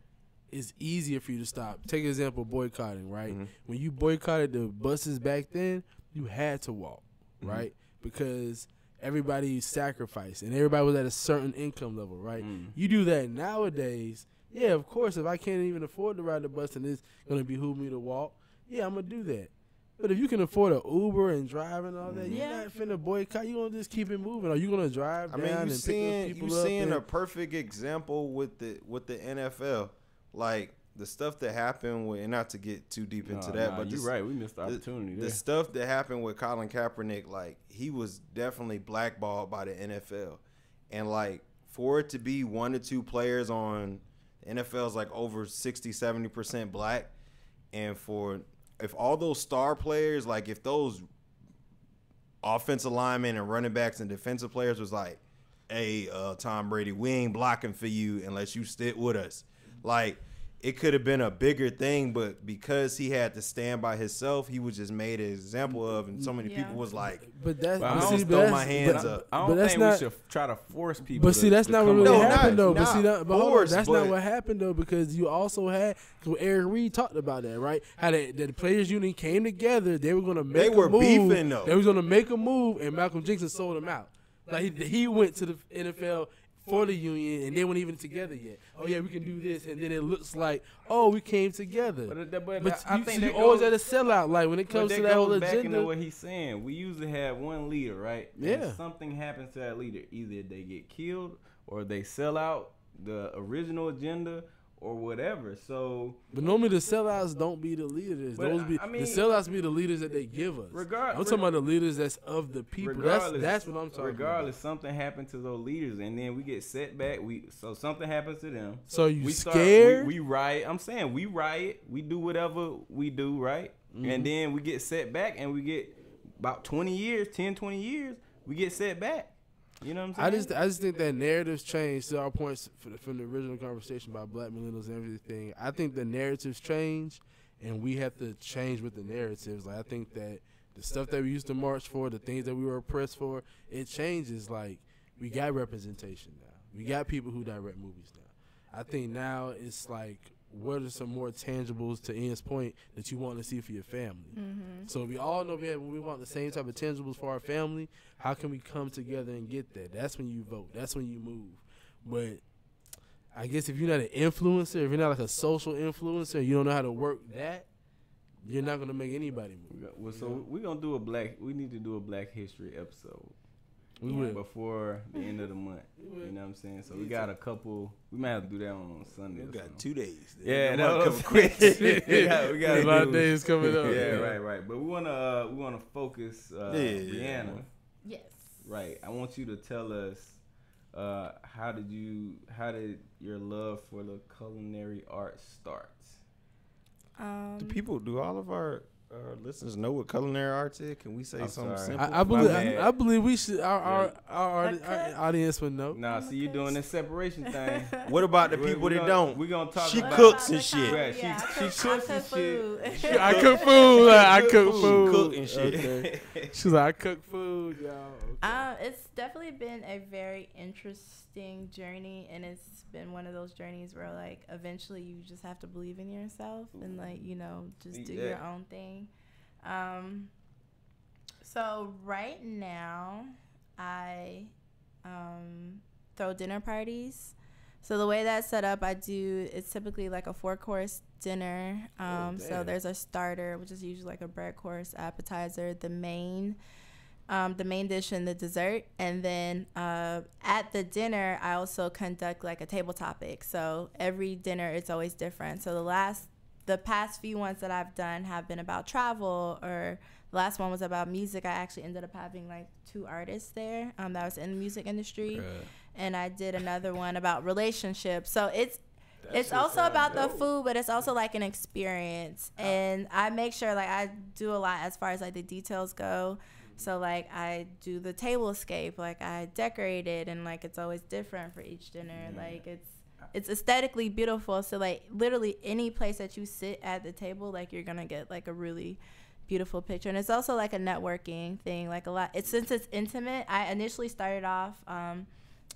it's easier for you to stop. Take an example, boycotting. Right, when you boycotted the buses back then, you had to walk, right, because everybody sacrificed and everybody was at a certain income level, right. You do that nowadays. Yeah, of course. If I can't even afford to ride the bus and it's gonna behoove me to walk, yeah, I'm gonna do that. But if you can afford an Uber and drive and all that, you're not finna boycott. You gonna just keep it moving. Are you gonna drive down and pick people up? You're seeing a perfect example with the NFL, like the stuff that happened with. And not to get too deep into that, but you're right. We missed the opportunity. The stuff that happened with Colin Kaepernick, like he was definitely blackballed by the NFL, and like for it to be 1 to 2 players on NFL's like over 60-70% black, and if all those star players, like if those offensive linemen and running backs and defensive players was like, hey, Tom Brady, we ain't blocking for you unless you stick with us. Like, it could have been a bigger thing, but because he had to stand by himself, he was just made an example of, and so many people was like, I don't throw my hands up. I don't think we should try to force people. But see, that's not what really happened, though. But see, that's not what happened, though, because you also had, Eric Reed talked about that, right? How the players' union came together, they were going to make a move. They were beefing, though. They was going to make a move, and Malcolm Jenkins sold them out. Like, he went to the NFL for the union, and they weren't even together yet. Oh yeah, we can do this, and then it looks like, oh, we came together. But I think you always at a sellout. Like when it comes to that whole agenda. Back into what he's saying, we usually have one leader, right? Yeah. And something happens to that leader. Either they get killed, or they sell out the original agenda, or whatever. So, but normally the sellouts don't be the leaders. The sellouts be the leaders that they give us. I'm talking about the leaders that's of the people. That's what I'm talking regardless, about. Something happened to those leaders, and then we get set back. So something happens to them. So scared? We riot. I'm saying we riot. We do whatever we do, right? And then we get set back, and we get about 20 years, 10, 20 years, we get set back. You know what I'm saying? I just think that narratives change to our points from the original conversation about Black millennials and everything. I think the narratives change, and we have to change with the narratives. Like I think that the stuff that we used to march for, the things that we were oppressed for, it changes. Like we got representation now. We got people who direct movies now. I think now it's like, what are some more tangibles, to Ian's point, that you want to see for your family? So we all know we want the same type of tangibles for our family. How can we come together and get that? That's when you vote. That's when you move. But I guess if you're not an influencer, if you're not like a social influencer, you don't know how to work that, you're not going to make anybody move. So we're going to do we need to do a Black History episode. before the end of the month. You know what I'm saying? So we got a couple. We might have to do that on Sunday. We got 2 days. Yeah, that was quick. we got a lot of days coming up. Yeah, right. But we wanna focus, Briana. Yes. Right. I want you to tell us how did your love for the culinary arts start? Do all of our listeners know what culinary arts is? Can we say something simple? I believe we should. Our audience would know. Nah, see, you doing this separation thing. What about the people that don't? We're gonna talk. She about cooks and shit. Yeah, she cooks and shit. I cook food. I cook food. Cook and shit. Okay. She's like, I cook food, y'all. Okay. It's definitely been a very interesting journey, and it's been one of those journeys where like eventually you just have to believe in yourself and like just do your own thing. So right now I throw dinner parties. So the way that's set up, it's typically like a 4-course dinner. So there's a starter, which is usually like a bread course, appetizer, the main dish and the dessert. And then at the dinner, I also conduct like a table topic. So every dinner, it's always different. So the past few ones that I've done have been about travel, or the last one was about music. I actually ended up having like 2 artists there that was in the music industry. And I did another one about relationships. So it's also about the food, but it's also like an experience. And I make sure like I do a lot as far as like the details go. So like I do the table escape, like I decorate it, and like it's always different for each dinner. Like it's aesthetically beautiful. So like literally any place that you sit at the table, like you're gonna get like a really beautiful picture. And it's also like a networking thing, like a lot. Since it's intimate, I initially started off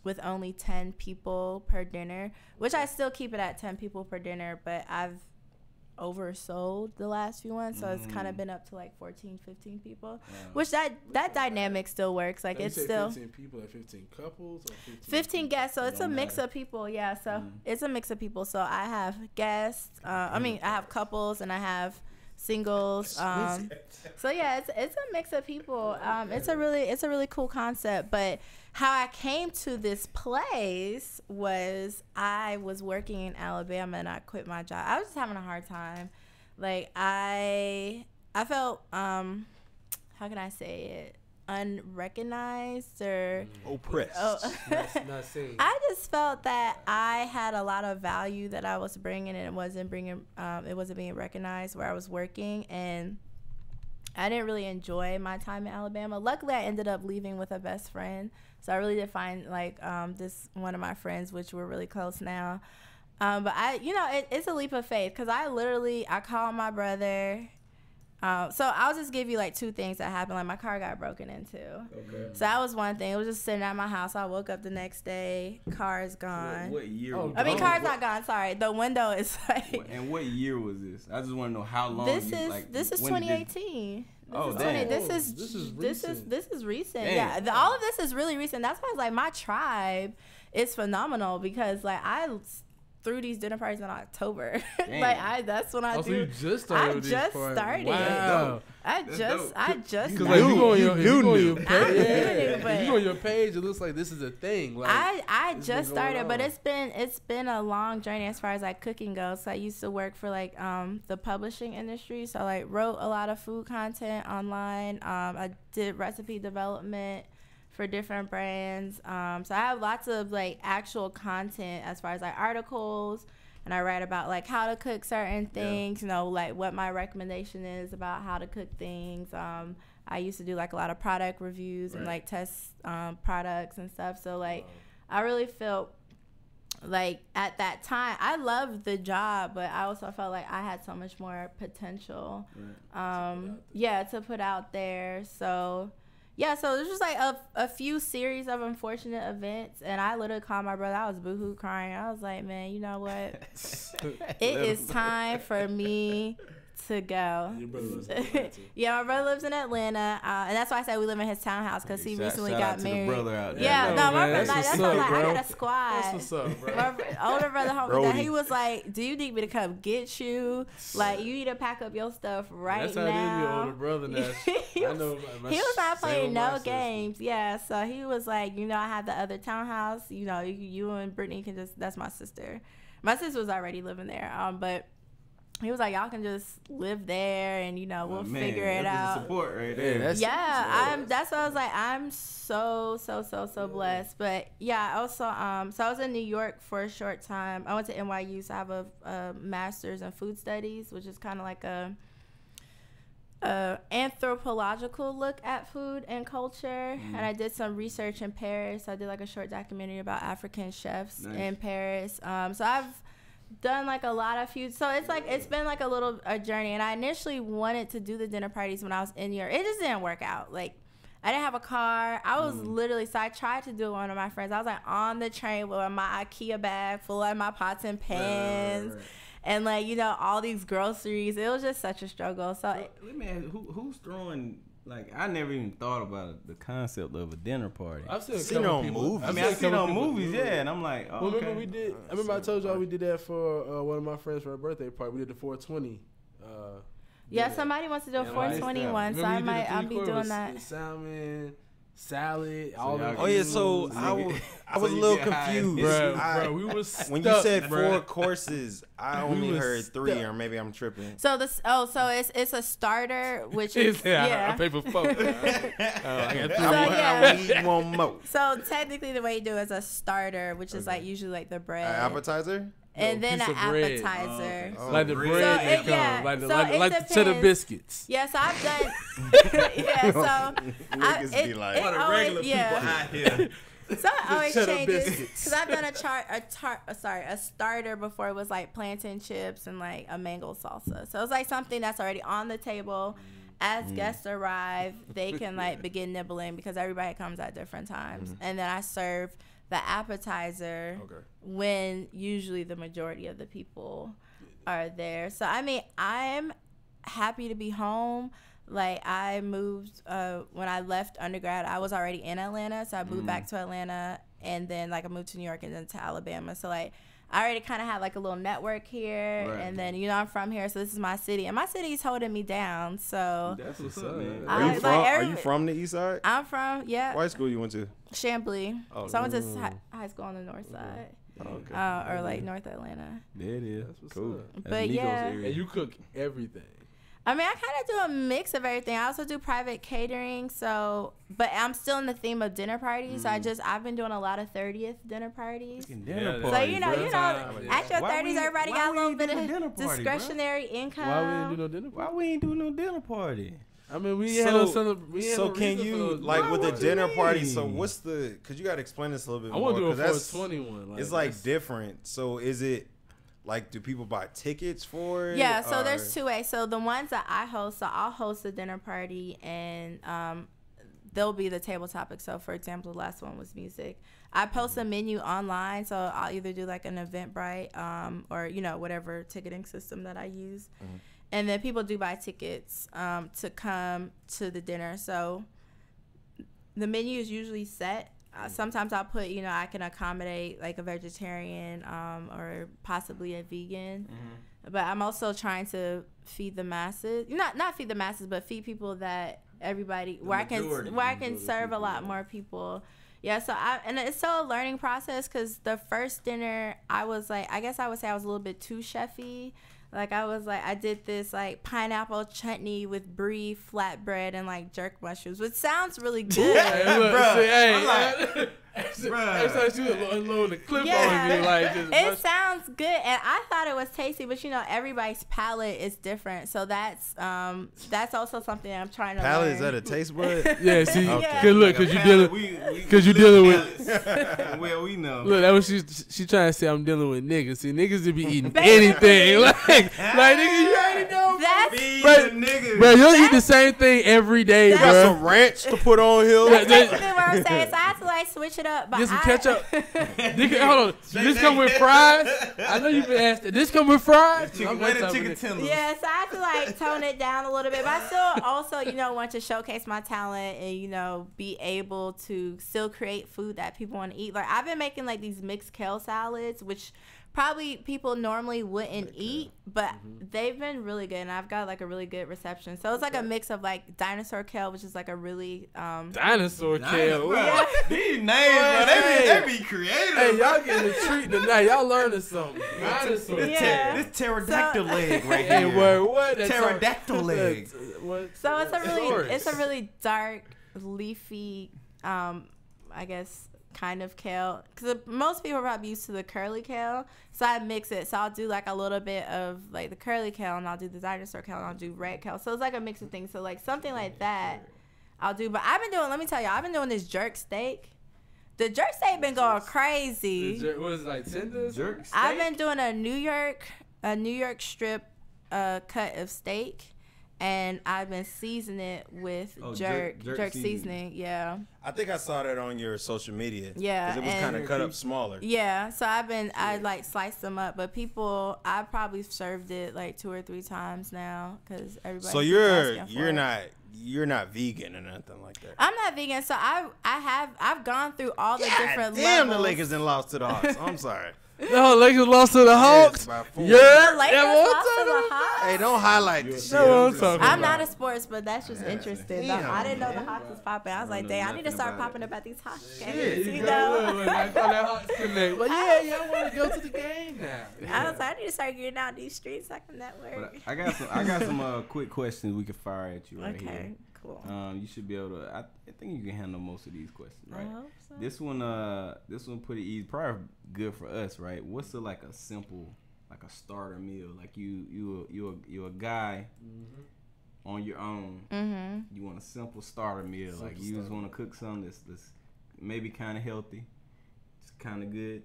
with only 10 people per dinner, which I still keep it at 10 people per dinner, but I've oversold the last few ones, so it's kind of been up to like 14, 15 people, which that dynamic still works. Like it's still 15 people, like 15 couples, or 15 guests. So it's a mix of people. Yeah, so it's a mix of people. So I have guests. I have couples and I have singles. So yeah, it's a mix of people. It's a really cool concept. But how I came to this place was I was working in Alabama and I quit my job. I was just having a hard time. Like I felt how can I say it, unrecognized or oppressed. Not saying. I just felt that I had a lot of value that I was bringing, and it wasn't being recognized where I was working, and I didn't really enjoy my time in Alabama. Luckily, I ended up leaving with a best friend, so I really did find like this one of my friends, which we're really close now. But it's a leap of faith, because I called my brother. So I'll just give you like 2 things that happened. Like my car got broken into. Okay. So that was one thing. It was just sitting at my house. I woke up the next day, car is gone. What year? Car's not gone. Sorry, the window is like. And what year was this? I just want to know how long. This is 2018. This is recent. Damn. Yeah, all of this is really recent. That's why I was like, my tribe is phenomenal, because like I threw these dinner parties in October. That's when I do. So you just started. I just started. Wow. I just. Because like, you go on your page, it looks like this is a thing. Like, I just started, but it's been a long journey as far as like cooking goes. So I used to work for like the publishing industry, so I like wrote a lot of food content online. I did recipe development for different brands. So I have lots of like actual content as far as like articles, and I write about like how to cook certain things, like what my recommendation is about how to cook things. I used to do like a lot of product reviews and like test products and stuff. So like I really felt like at that time I loved the job, but I also felt like I had so much more potential to put out there. So yeah, so there's just like a few series of unfortunate events, and I literally called my brother. I was boohoo crying. I was like, man, you know what? It is time for me to go. Your brother lives in Atlanta. Yeah, my brother lives in Atlanta, and that's why I said we live in his townhouse because he recently got married. The brother out there. Yeah, no, my brother. That's why I got a squad. That's what's up, bro. My older brother told me that he was like, "Do you need me to come get you? Like, you need to pack up your stuff right now." That's how it is, your older brother. Now. He was not playing no games. Yeah, so he was like, I have the other townhouse. You and Brittany can just. That's my sister. My sister was already living there, but. He was like, y'all can just live there, and we'll figure it out. Support right there. That's what I was like. I'm so blessed. But yeah, also, so I was in New York for a short time. I went to NYU, so I have a master's in food studies, which is kind of like a anthropological look at food and culture. And I did some research in Paris. I did like a short documentary about African chefs in Paris. So I've done like a lot of food, so it's been like a journey. And I initially wanted to do the dinner parties when I was in New York. It just didn't work out. Like, I didn't have a car. I was literally, so I tried to do it with one of my friends. I was like on the train with my IKEA bag full of my pots and pans, and like all these groceries. It was just such a struggle. So man, who's throwing? Like, I never even thought about the concept of a dinner party. I've seen it on movies. I mean, I've seen it on movies, and I'm like, oh, remember we did. I remember I told y'all we did that for one of my friends for her birthday party. We did the 420. Yeah, somebody wants to do a 420 one, so I'll be doing that. Salmon, salad, all that. Oh yeah, so I was a little confused, bro. We was stuck, when you said 4 courses, I only heard 3, or maybe I'm tripping. So it's a starter, which is I pay for 4. I need one more. So technically, the way you do it is a starter, which is like usually like the bread. Appetizer. And then an appetizer. Like the bread like cheddar biscuits. Yeah, so I've done. Regular people out here. So it always changes because I've done a starter before. It was like plantain chips and like a mango salsa. So it's like something that's already on the table. As guests arrive, they can like begin nibbling because everybody comes at different times, and then I serve the appetizer when usually the majority of the people are there. So I mean, I'm happy to be home. Like, I moved when I left undergrad, I was already in Atlanta, so I moved back to Atlanta, and then like I moved to New York and then to Alabama. So like I already kind of had like a little network here, and then I'm from here, so this is my city, and my city's holding me down. So that's what's up, man. Are you from the East Side? I'm from What school you went to? Chamblee. So I went to high school on the north side. Or like North Atlanta. There it is. That's cool. But yeah, and you cook everything. I mean, I kind of do a mix of everything. I also do private catering, but I'm still in the theme of dinner parties. So I've been doing a lot of 30th dinner parties. At your 30s, everybody got a little bit of discretionary income. Why we ain't do no dinner party? Why we ain't do no dinner party? I mean, we had so can you, like, with the dinner party, so what's because you got to explain this a little bit more. I want to do a 420 one. It's like different. So is it, like, do people buy tickets for it? Yeah, so there's 2 ways. So the ones that I host, so I'll host a dinner party, and there'll be the table topic. So, for example, the last one was music. I post a menu online, so I'll either do, like, an Eventbrite or, whatever ticketing system that I use. And then people do buy tickets to come to the dinner. So the menu is usually set. Sometimes I'll put, I can accommodate like a vegetarian or possibly a vegan. But I'm also trying to feed the masses. Not feed the masses, but feed people that everybody, where I can serve a lot more people. Yeah, so and it's still a learning process because the first dinner I was like, I guess I would say I was a little bit too chefy. Like, I did this, like, pineapple chutney with brie flatbread and, like, jerk mushrooms, which sounds really good. She was unloading the clip on me. Like, it sounds good, and I thought it was tasty, but, everybody's palate is different. So that's also something I'm trying to learn. Is that a taste bud? Yeah, see, look, because you're dealing with. Well, we know. Look, that was she trying to say I'm dealing with niggas. See, niggas would be eating anything. like nigga, you already know. Bro, you'll eat the same thing every day, bro. Got some ranch to put on here. That's basically what I'm saying. So I have to might switch it up. But get some ketchup. Hold on. This come with fries? I know you've been asked that. This come with fries? Chicken tenders. Yeah, so I have to like tone it down a little bit. But I still also, want to showcase my talent and, be able to still create food that people want to eat. Like I've been making like these mixed kale salads, which probably people normally wouldn't eat, but they've been really good, and I've got like a really good reception. So it's like a mix of like dinosaur kale, which is like a really dinosaur kale. Yeah. These names, bro, they be creative. Hey, y'all getting a treat tonight. Y'all learning something. Dinosaur. This pterodactyl leg right here. Hey, what? Pterodactyl leg. So it's a really dark, leafy, I guess, kind of kale, because most people are probably used to the curly kale, so I mix it. So I'll do like a little bit of like the curly kale, and I'll do the dinosaur kale, and I'll do red kale. So it's like a mix of things. So like something like that I'll do. But let me tell you, I've been doing this jerk steak. The jerk steak been going crazy. What is it, like tenders? Jerk steak? I've been doing a New York strip cut of steak, and I've been seasoning it with jerk seasoning. Yeah. I think I saw that on your social media. Yeah. Because it was kind of cut up smaller. Yeah. So I like sliced them up, but I probably served it like 2 or 3 times now because everybody. So you're not vegan or nothing like that. I'm not vegan, so I've gone through all the different levels. Damn, the Lakers done lost to the Hawks. I'm sorry. No, Lakers lost to the Hawks. Yeah, the Lakers lost to the Hawks. Hey, don't highlight this shit. I'm not a sports, but that's just interesting. Damn, I didn't know the Hawks was popping. I was like, dang, I need to start popping up at these Hawks games. I thought that Hawks connect. But yeah, y'all want to go to the game now. I was like, I need to start getting out these streets so I can network. But I got some quick questions we can fire at you right here. Okay, cool. You should be able to. I think you can handle most of these questions, right? I hope so. This one pretty easy. Probably good for us, right? What's like a simple, like a starter meal? Like you're a guy on your own. Mm-hmm. You want a simple starter meal. You just want to cook something that's maybe kind of healthy, it's kind of good.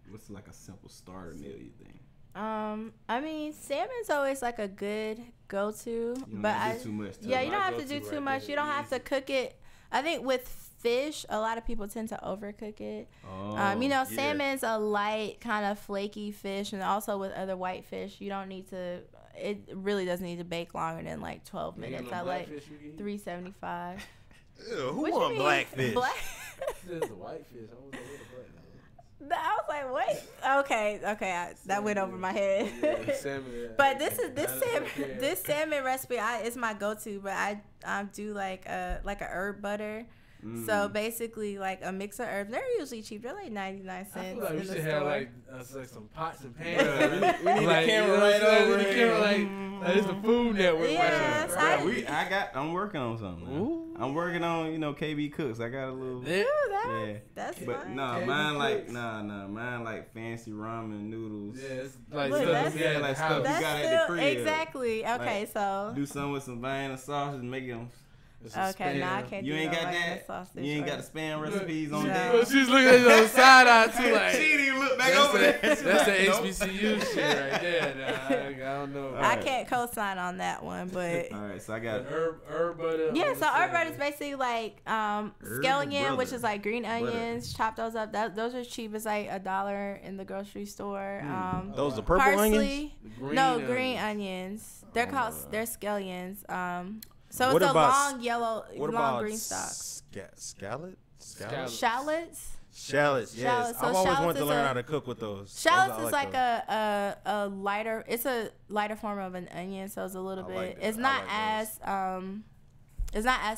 What's like a simple starter meal you think? I mean, salmon's always like a good go-to, but do too much. Yeah, you don't have to do too much. You don't have to cook it. I think with fish, a lot of people tend to overcook it. Salmon's a light, kind of flaky fish, and also with other white fish, you don't need to. It really doesn't need to bake longer than like 12 minutes. I like 375. Ew, who want blackfish? This is the white fish. I was like, what the black? I was like, wait. Okay. That went over my head. Yeah, salmon, but this salmon recipe is my go-to. But I do like a herb butter. So basically, like a mix of herbs. They're usually cheap. They're like 99 cents. I feel like we should have like some pots and pans. we need a camera right over here. Like it's a Food Network. Yes, I'm working on something. Ooh. I'm working on KB Cooks. I got a little. That's but fine. Mine like fancy ramen noodles. Yeah, it's like stuff you got at the crib. Exactly. Okay, like, so do something with some Vienna sausage and make them. Okay, I can't do you ain't got that. Sausage, you ain't got the spam recipes on there. Well, she's looking at you on the side eye too, like she didn't even look back over there. That's the HBCU shit right there. I don't know. I can't co-sign on that one, but all right. So I got herb butter. Yeah, so herb butter is basically like scallion, which is like green onions. Chop those up. Those are cheap. It's like $1 in the grocery store. Those the purple parsley, onions? Green onions. They're scallions. So it's a long yellow, long green stalks. Shallots, yes. I've always wanted to learn how to cook with those. Shallots is like a lighter. It's a lighter form of an onion, so it's a little bit. It's not as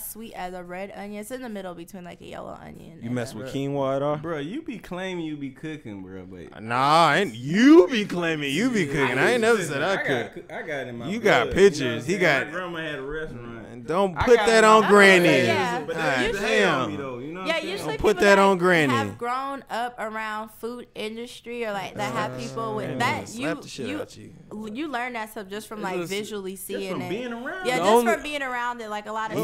sweet as a red onion. It's in the middle between like a yellow onion. You mess with quinoa at all? Bro, you be claiming you be cooking, bro, but nah, you be claiming you be cooking. I ain't never said I cook. I got it in my You blood, got pictures. You know he got. my grandma had a restaurant. Don't put that on Granny. Yeah. Damn. Usually don't put that on Granny. Have grown up around food industry or like that have people with that you learn that stuff just from like visually seeing it. Being around. Yeah, just from being around it. Like a lot of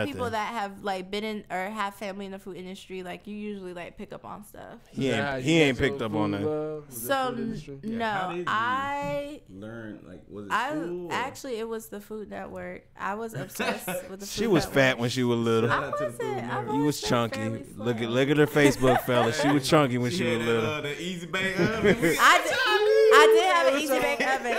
people that have like been in or have family in the food industry, like you usually like pick up on stuff. He ain't picked up on that. So no, I learned like was it school? Actually it was the Food Network. I was obsessed with the Food She was Network. fat when she was little. I wasn't. You was chunky. chunky. Look at her Facebook, fella. She was chunky when she was little. The easy bake oven. I did have an easy bake oven.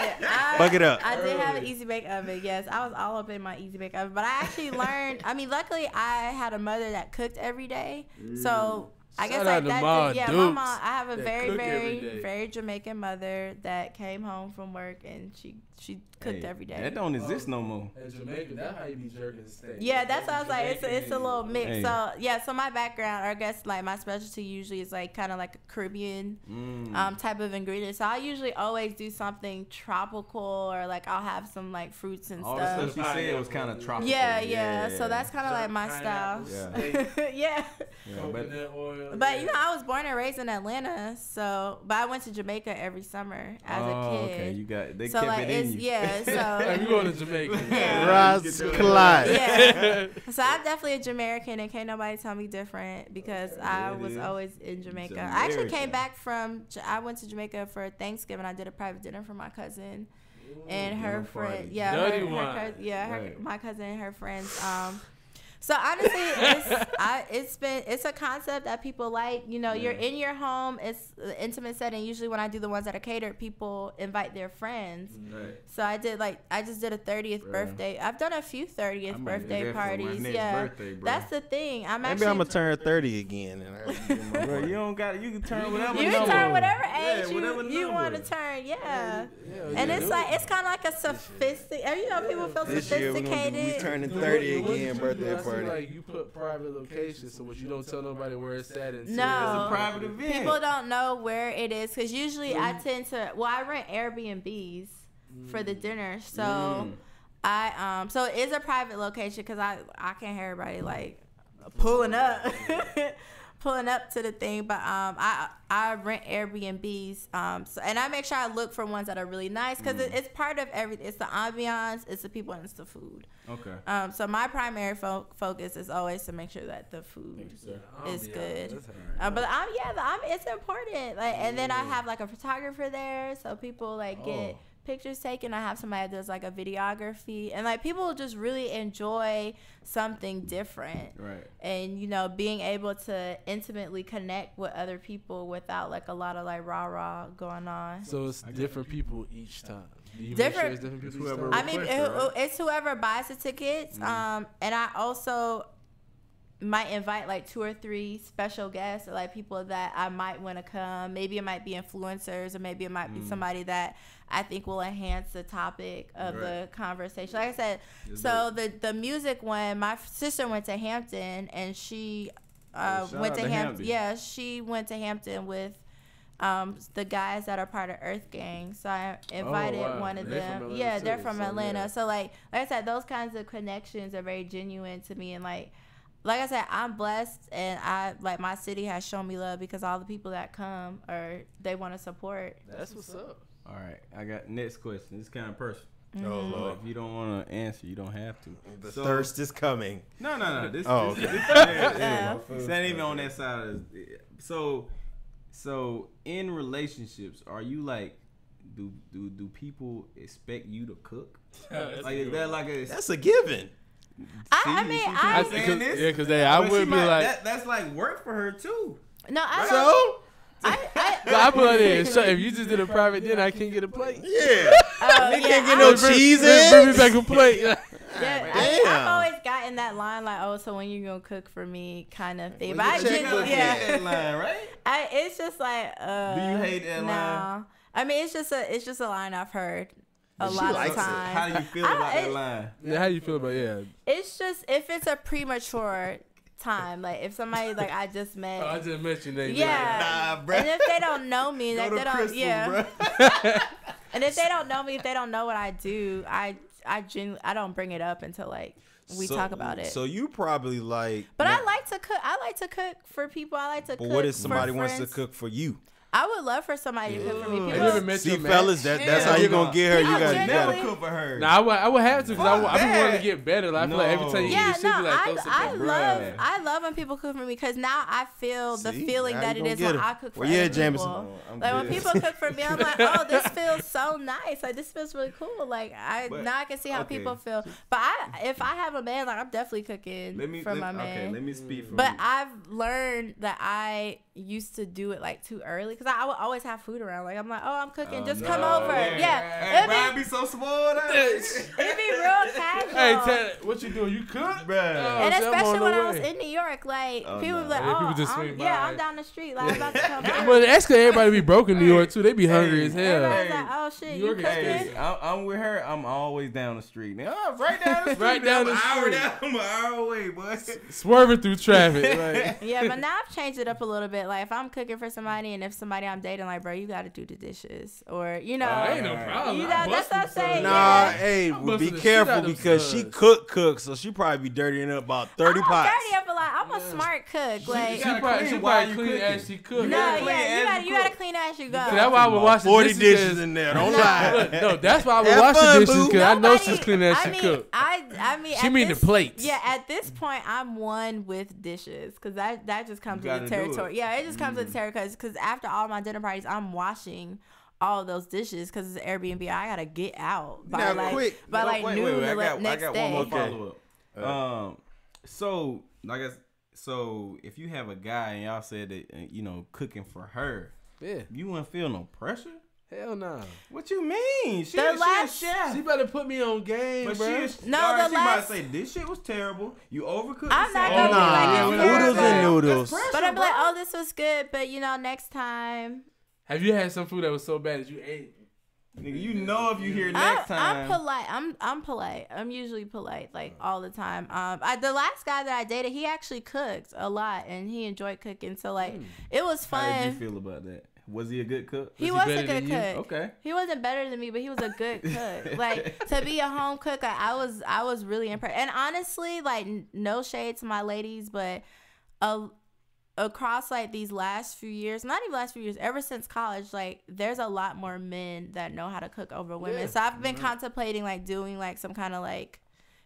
Fuck it up. I did have an easy bake oven. Yes, I was all up in my easy bake oven. But I actually learned. I mean, luckily I had a mother that cooked every day. So I guess like that. My mom. I have a very Jamaican mother that came home from work and she cooked every day. That don't exist no more. In Jamaica, that's how you be jerking steak. Yeah, that's what I was like. It's a little mix. Hey. So yeah, so my background, or I guess like my specialty usually is like kind of like a Caribbean type of ingredient. So I usually always do something tropical, or like I'll have some like fruits and stuff. All the stuff she said was kind of tropical. Yeah. So that's kind of like my style. Yeah. But you know, I was born and raised in Atlanta, but I went to Jamaica every summer as a kid. Okay, they so kept like it in you. Yeah, so you going to Jamaica? Ross Clyde. Yeah. So I'm definitely a Jamaican, and can't nobody tell me different because I was always in Jamaica. I actually came back I went to Jamaica for Thanksgiving. I did a private dinner for my cousin and her friend. Yeah, my cousin and her friends. So honestly, it's a concept that people like. You know, you're in your home. It's an intimate setting. Usually, when I do the ones that are catered, people invite their friends. Right. So I just did a 30th birthday. I've done a few 30th birthday parties. Birthday, that's the thing. Maybe I'm gonna turn 30 again. Bro, you don't got. You can turn whatever. You can turn whatever age you want to turn. Yeah. And it's kind of like a sophisticated. You know, people feel sophisticated. We turning 30 again. Birthday party. Like you put private locations, so what you don't tell nobody where it's at. No, it's a private event. People don't know where it is because usually I tend to. Well, I rent Airbnbs for the dinner, so so it is a private location because I can't hear everybody like pulling up to the thing, but I rent Airbnbs, so, and I make sure I look for ones that are really nice because it's part of everything. It's the ambiance, it's the people, and it's the food. Okay. So my primary focus is always to make sure that the food is good. But it's important. Like, and then I have like a photographer there, so people like get pictures taken. I have somebody that does like a videography, and like people just really enjoy something different. Right. And you know, being able to intimately connect with other people without like a lot of like rah going on. So it's different people each time. Different people. I mean, it's whoever buys the tickets. And I also might invite like 2 or 3 special guests, or like people that I might want to come. Maybe it might be influencers, or maybe it might be somebody that I think will enhance the topic of the conversation. Like I said, so the music one, my sister went to Hampton, and she went to Hampton. Yeah, she went to Hampton with the guys that are part of Earth Gang. So I invited one of them. They're from Atlanta. So like I said, those kinds of connections are very genuine to me, and like I said, I'm blessed, and I like my city has shown me love because all the people that come they want to support. That's what's up. All right, I got next question. This is kind of personal. Oh Lord! If you don't want to answer, you don't have to. The thirst is coming. No. This ain't even on that side of it. So in relationships, are you like, do people expect you to cook? Like, is that like that's a given. I would be like that's like work for her too. No, I put it in. So if you just did a private dinner, I can't get a plate. Yeah. They can't get no cheese in. Bring me back a plate. I've always gotten that line like, so when you gonna cook for me, kind of thing. But I genuinely, that line, right? It's just like, do you hate that line? I mean, it's just a line I've heard a lot of times. How do you feel about that line? Yeah, how do you feel about It's just if it's a premature time, like if somebody like I just met. I just met you, name. Yeah, nah, bro. And if they don't know me, like they don't, Crystal, and if they don't know me, if they don't know what I do, I don't bring it up until like we talk about it. So you probably like. But I like to cook. I like to cook for people. I like to cook. But what if somebody wants to cook for you? I would love for somebody to cook for me. See, fellas, that's how you gonna get her. You gotta never cook for her. Nah, I would have to, because I be wanting to get better. Like, I feel like every time you eat shit, be like, I love when people cook for me, because now I feel the feeling that it is when I cook for other people. Like when people cook for me, I'm like, oh, this feels so nice. Like this feels really cool. Like now I can see how people feel. But if I have a man, like I'm definitely cooking for my man. Okay, let me speak for But I've learned that I used to do it like too early, because I would always have food around. Like I'm like, oh, I'm cooking, just come over. Yeah, Brian be so spoiled. It'd be real casual. Hey, Ted, what you doing? You cook, bro? And especially when I was in New York, like people be like, oh, I'm down the street, like I'm about to come back. But that's because everybody be broke in New York too. They be hungry as hell. Everybody's like, oh shit, you cooking? I'm with her. I'm always down the street. Now, right down the street. Right down the street. I'm an hour away, boy. Swerving through traffic. Like. Yeah, but now I've changed it up a little bit. Like if I'm cooking for somebody, and if somebody I'm dating, like, bro, you got to do the dishes, or ain't no problem. You know, that's what I'm saying. Nah, hey, be careful, because she cooks, so she probably be dirtying up about 30 pots. Dirty up, but like I'm a smart cook. Like she probably clean as she cook. No, you gotta clean as you go. That's why I would wash the 40 dishes in there. Don't lie. No, that's why I would wash the dishes, because I know she's cleaning as she cook. I mean, she mean the plates. Yeah, at this point, I'm one with dishes, because that just comes with the territory. Yeah, it just comes with the territory, because after all my dinner parties, I'm washing all of those dishes, because it's Airbnb. I gotta get out by noon the next day. I got one more follow up. So if you have a guy and y'all said that cooking for her, you wouldn't feel no pressure. Hell no. Nah. What you mean? She's a chef. She better put me on game, bro. She might say this shit was terrible. You overcooked. I'm not gonna be like noodles and noodles. But I'm like, oh, this was good, but next time. Have you had some food that was so bad that you ate? Nigga, you know if you hear next time. I'm polite. I'm polite. I'm usually polite, like all the time. The last guy that I dated, he actually cooked a lot, and he enjoyed cooking. So like, it was fun. How did you feel about that? Was he a good cook? He was a good cook. Okay. He wasn't better than me, but he was a good cook. Like, to be a home cook, I was really impressed. And honestly, like, no shade to my ladies, but across like these last few years, not even last few years, ever since college, like there's a lot more men that know how to cook over women. So I've been contemplating like doing like some kind of like,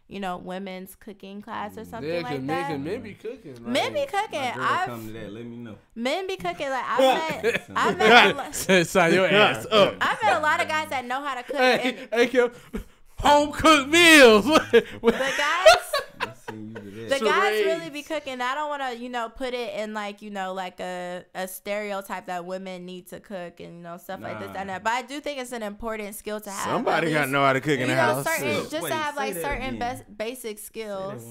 women's cooking class or something like that. Men be cooking. Like, men be cooking. Come to that. Let me know. Men be cooking. Like I've met sign your ass up. I've met a lot of guys that know how to cook. Hey, Kim, home cooked meals. The guys really be cooking. I don't want to, put it in like, like a stereotype that women need to cook and, stuff like this and that. But I do think it's an important skill to have. Somebody got to know how to cook in the house. Just to have like certain basic skills.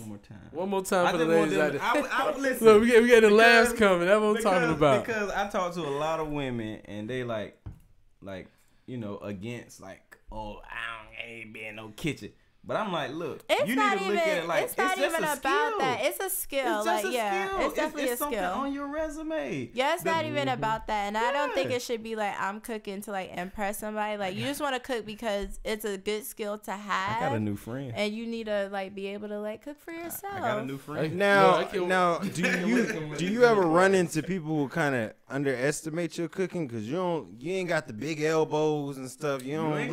One more time for the ladies out there. Look, we got the laughs coming. That's what I'm talking about. Because I talk to a lot of women and they like, against like, oh, I ain't been in no kitchen. But I'm like, look, you need to look at it like it's not even about that. It's a skill. It's just a skill. It's definitely a something skill on your resume. Yeah, it's not even about that. And I don't think it should be like I'm cooking to like impress somebody. Like you just want to cook because it's a good skill to have. I got a new friend. And you need to like be able to like cook for yourself. I got a new friend. Now, do you ever run into people who kind of underestimate your cooking because you ain't got the big elbows and stuff. You don't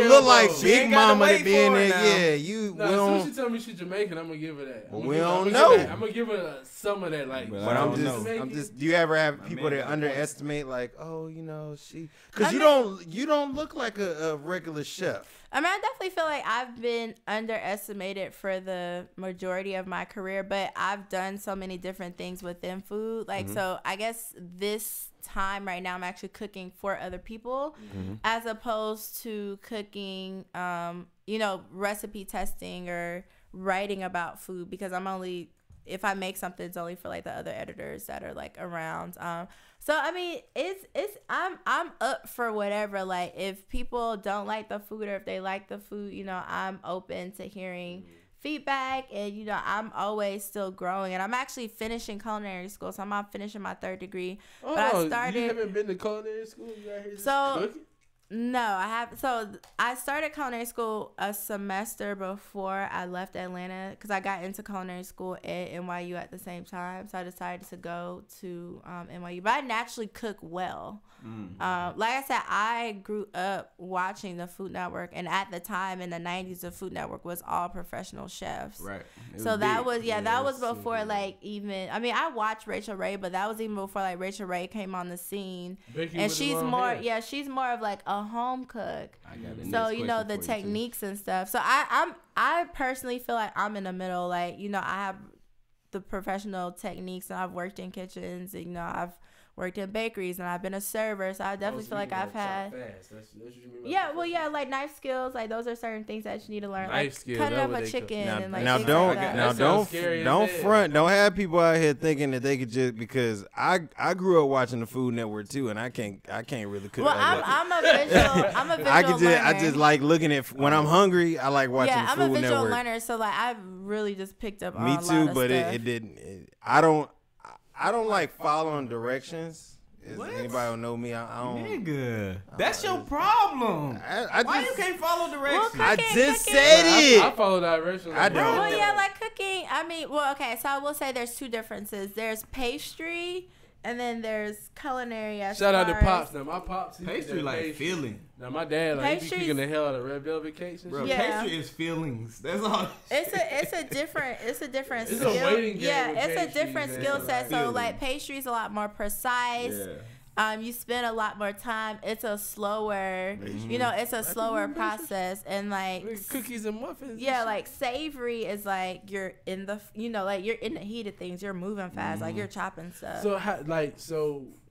look like Big Mama to be in there. Yeah, you. Nah, so she tell me she's Jamaican. I'm gonna give her that. We don't know. I'm gonna give her some of that. Like, but I'm just. Do you ever have people that underestimate? Like, oh, she. Because you don't look like a regular chef. I mean, I definitely feel like I've been underestimated for the majority of my career, but I've done so many different things within food. Like, so I guess this time right now I'm actually cooking for other people as opposed to cooking, recipe testing or writing about food, because if I make something, it's only for like the other editors that are like around. So I mean, I'm up for whatever. Like if people don't like the food or if they like the food, I'm open to hearing feedback, and I'm always still growing. And I'm actually finishing culinary school, so I'm finishing my 3rd degree. Oh, but I started. You haven't been to culinary school? You out here just cooking? No, I have. So I started culinary school a semester before I left Atlanta because I got into culinary school at NYU at the same time. So I decided to go to NYU. But I naturally cook well. Like I said, I grew up watching the Food Network, and at the time in the 90s, the Food Network was all professional chefs. Right. So that was that was before like even. I mean, I watched Rachel Ray, but that was even before like Rachel Ray came on the scene. And she's more she's more of like a home cook. So you know the techniques and stuff. So I personally feel like I'm in the middle. Like, you know, I have the professional techniques, and I've worked in kitchens, and, you know, I've worked in bakeries, and I've been a server, so I definitely feel like I've had. That's what you mean like knife skills. Like, those are certain things that you need to learn. Knife skills, cutting up a chicken and like. Don't front. Don't have people out here thinking that they could just, because I grew up watching the Food Network too, and I can't really cook. Well, I'm a visual. learner. I just like looking at when I'm hungry. I like watching the Food Network. Yeah, I'm a visual learner, so like I've really just picked up. Me too, but it didn't. I don't like following directions. Anybody know me? I don't. Nigga, that's your problem. Why you can't follow directions? Well, I just said it. I follow directions. I don't. Well, yeah, like cooking. I mean, well, okay. So I will say there's two differences. There's pastry, and then there's culinary. Shout out to Pops. Now my Pops, pastry like feeling. Now my dad, like, he be kicking the hell out of red velvet cakes and shit. Pastry is feelings. That's all. It's a different it's skill. A waiting game it's a different skill set. So like pastry is a lot more precise. Yeah. You spend a lot more time. It's a slower, you know, it's a slower process. And like cookies and muffins. Yeah, like savory is like you're in the, you know, like you're in the heat of things. You're moving fast, like you're chopping stuff. So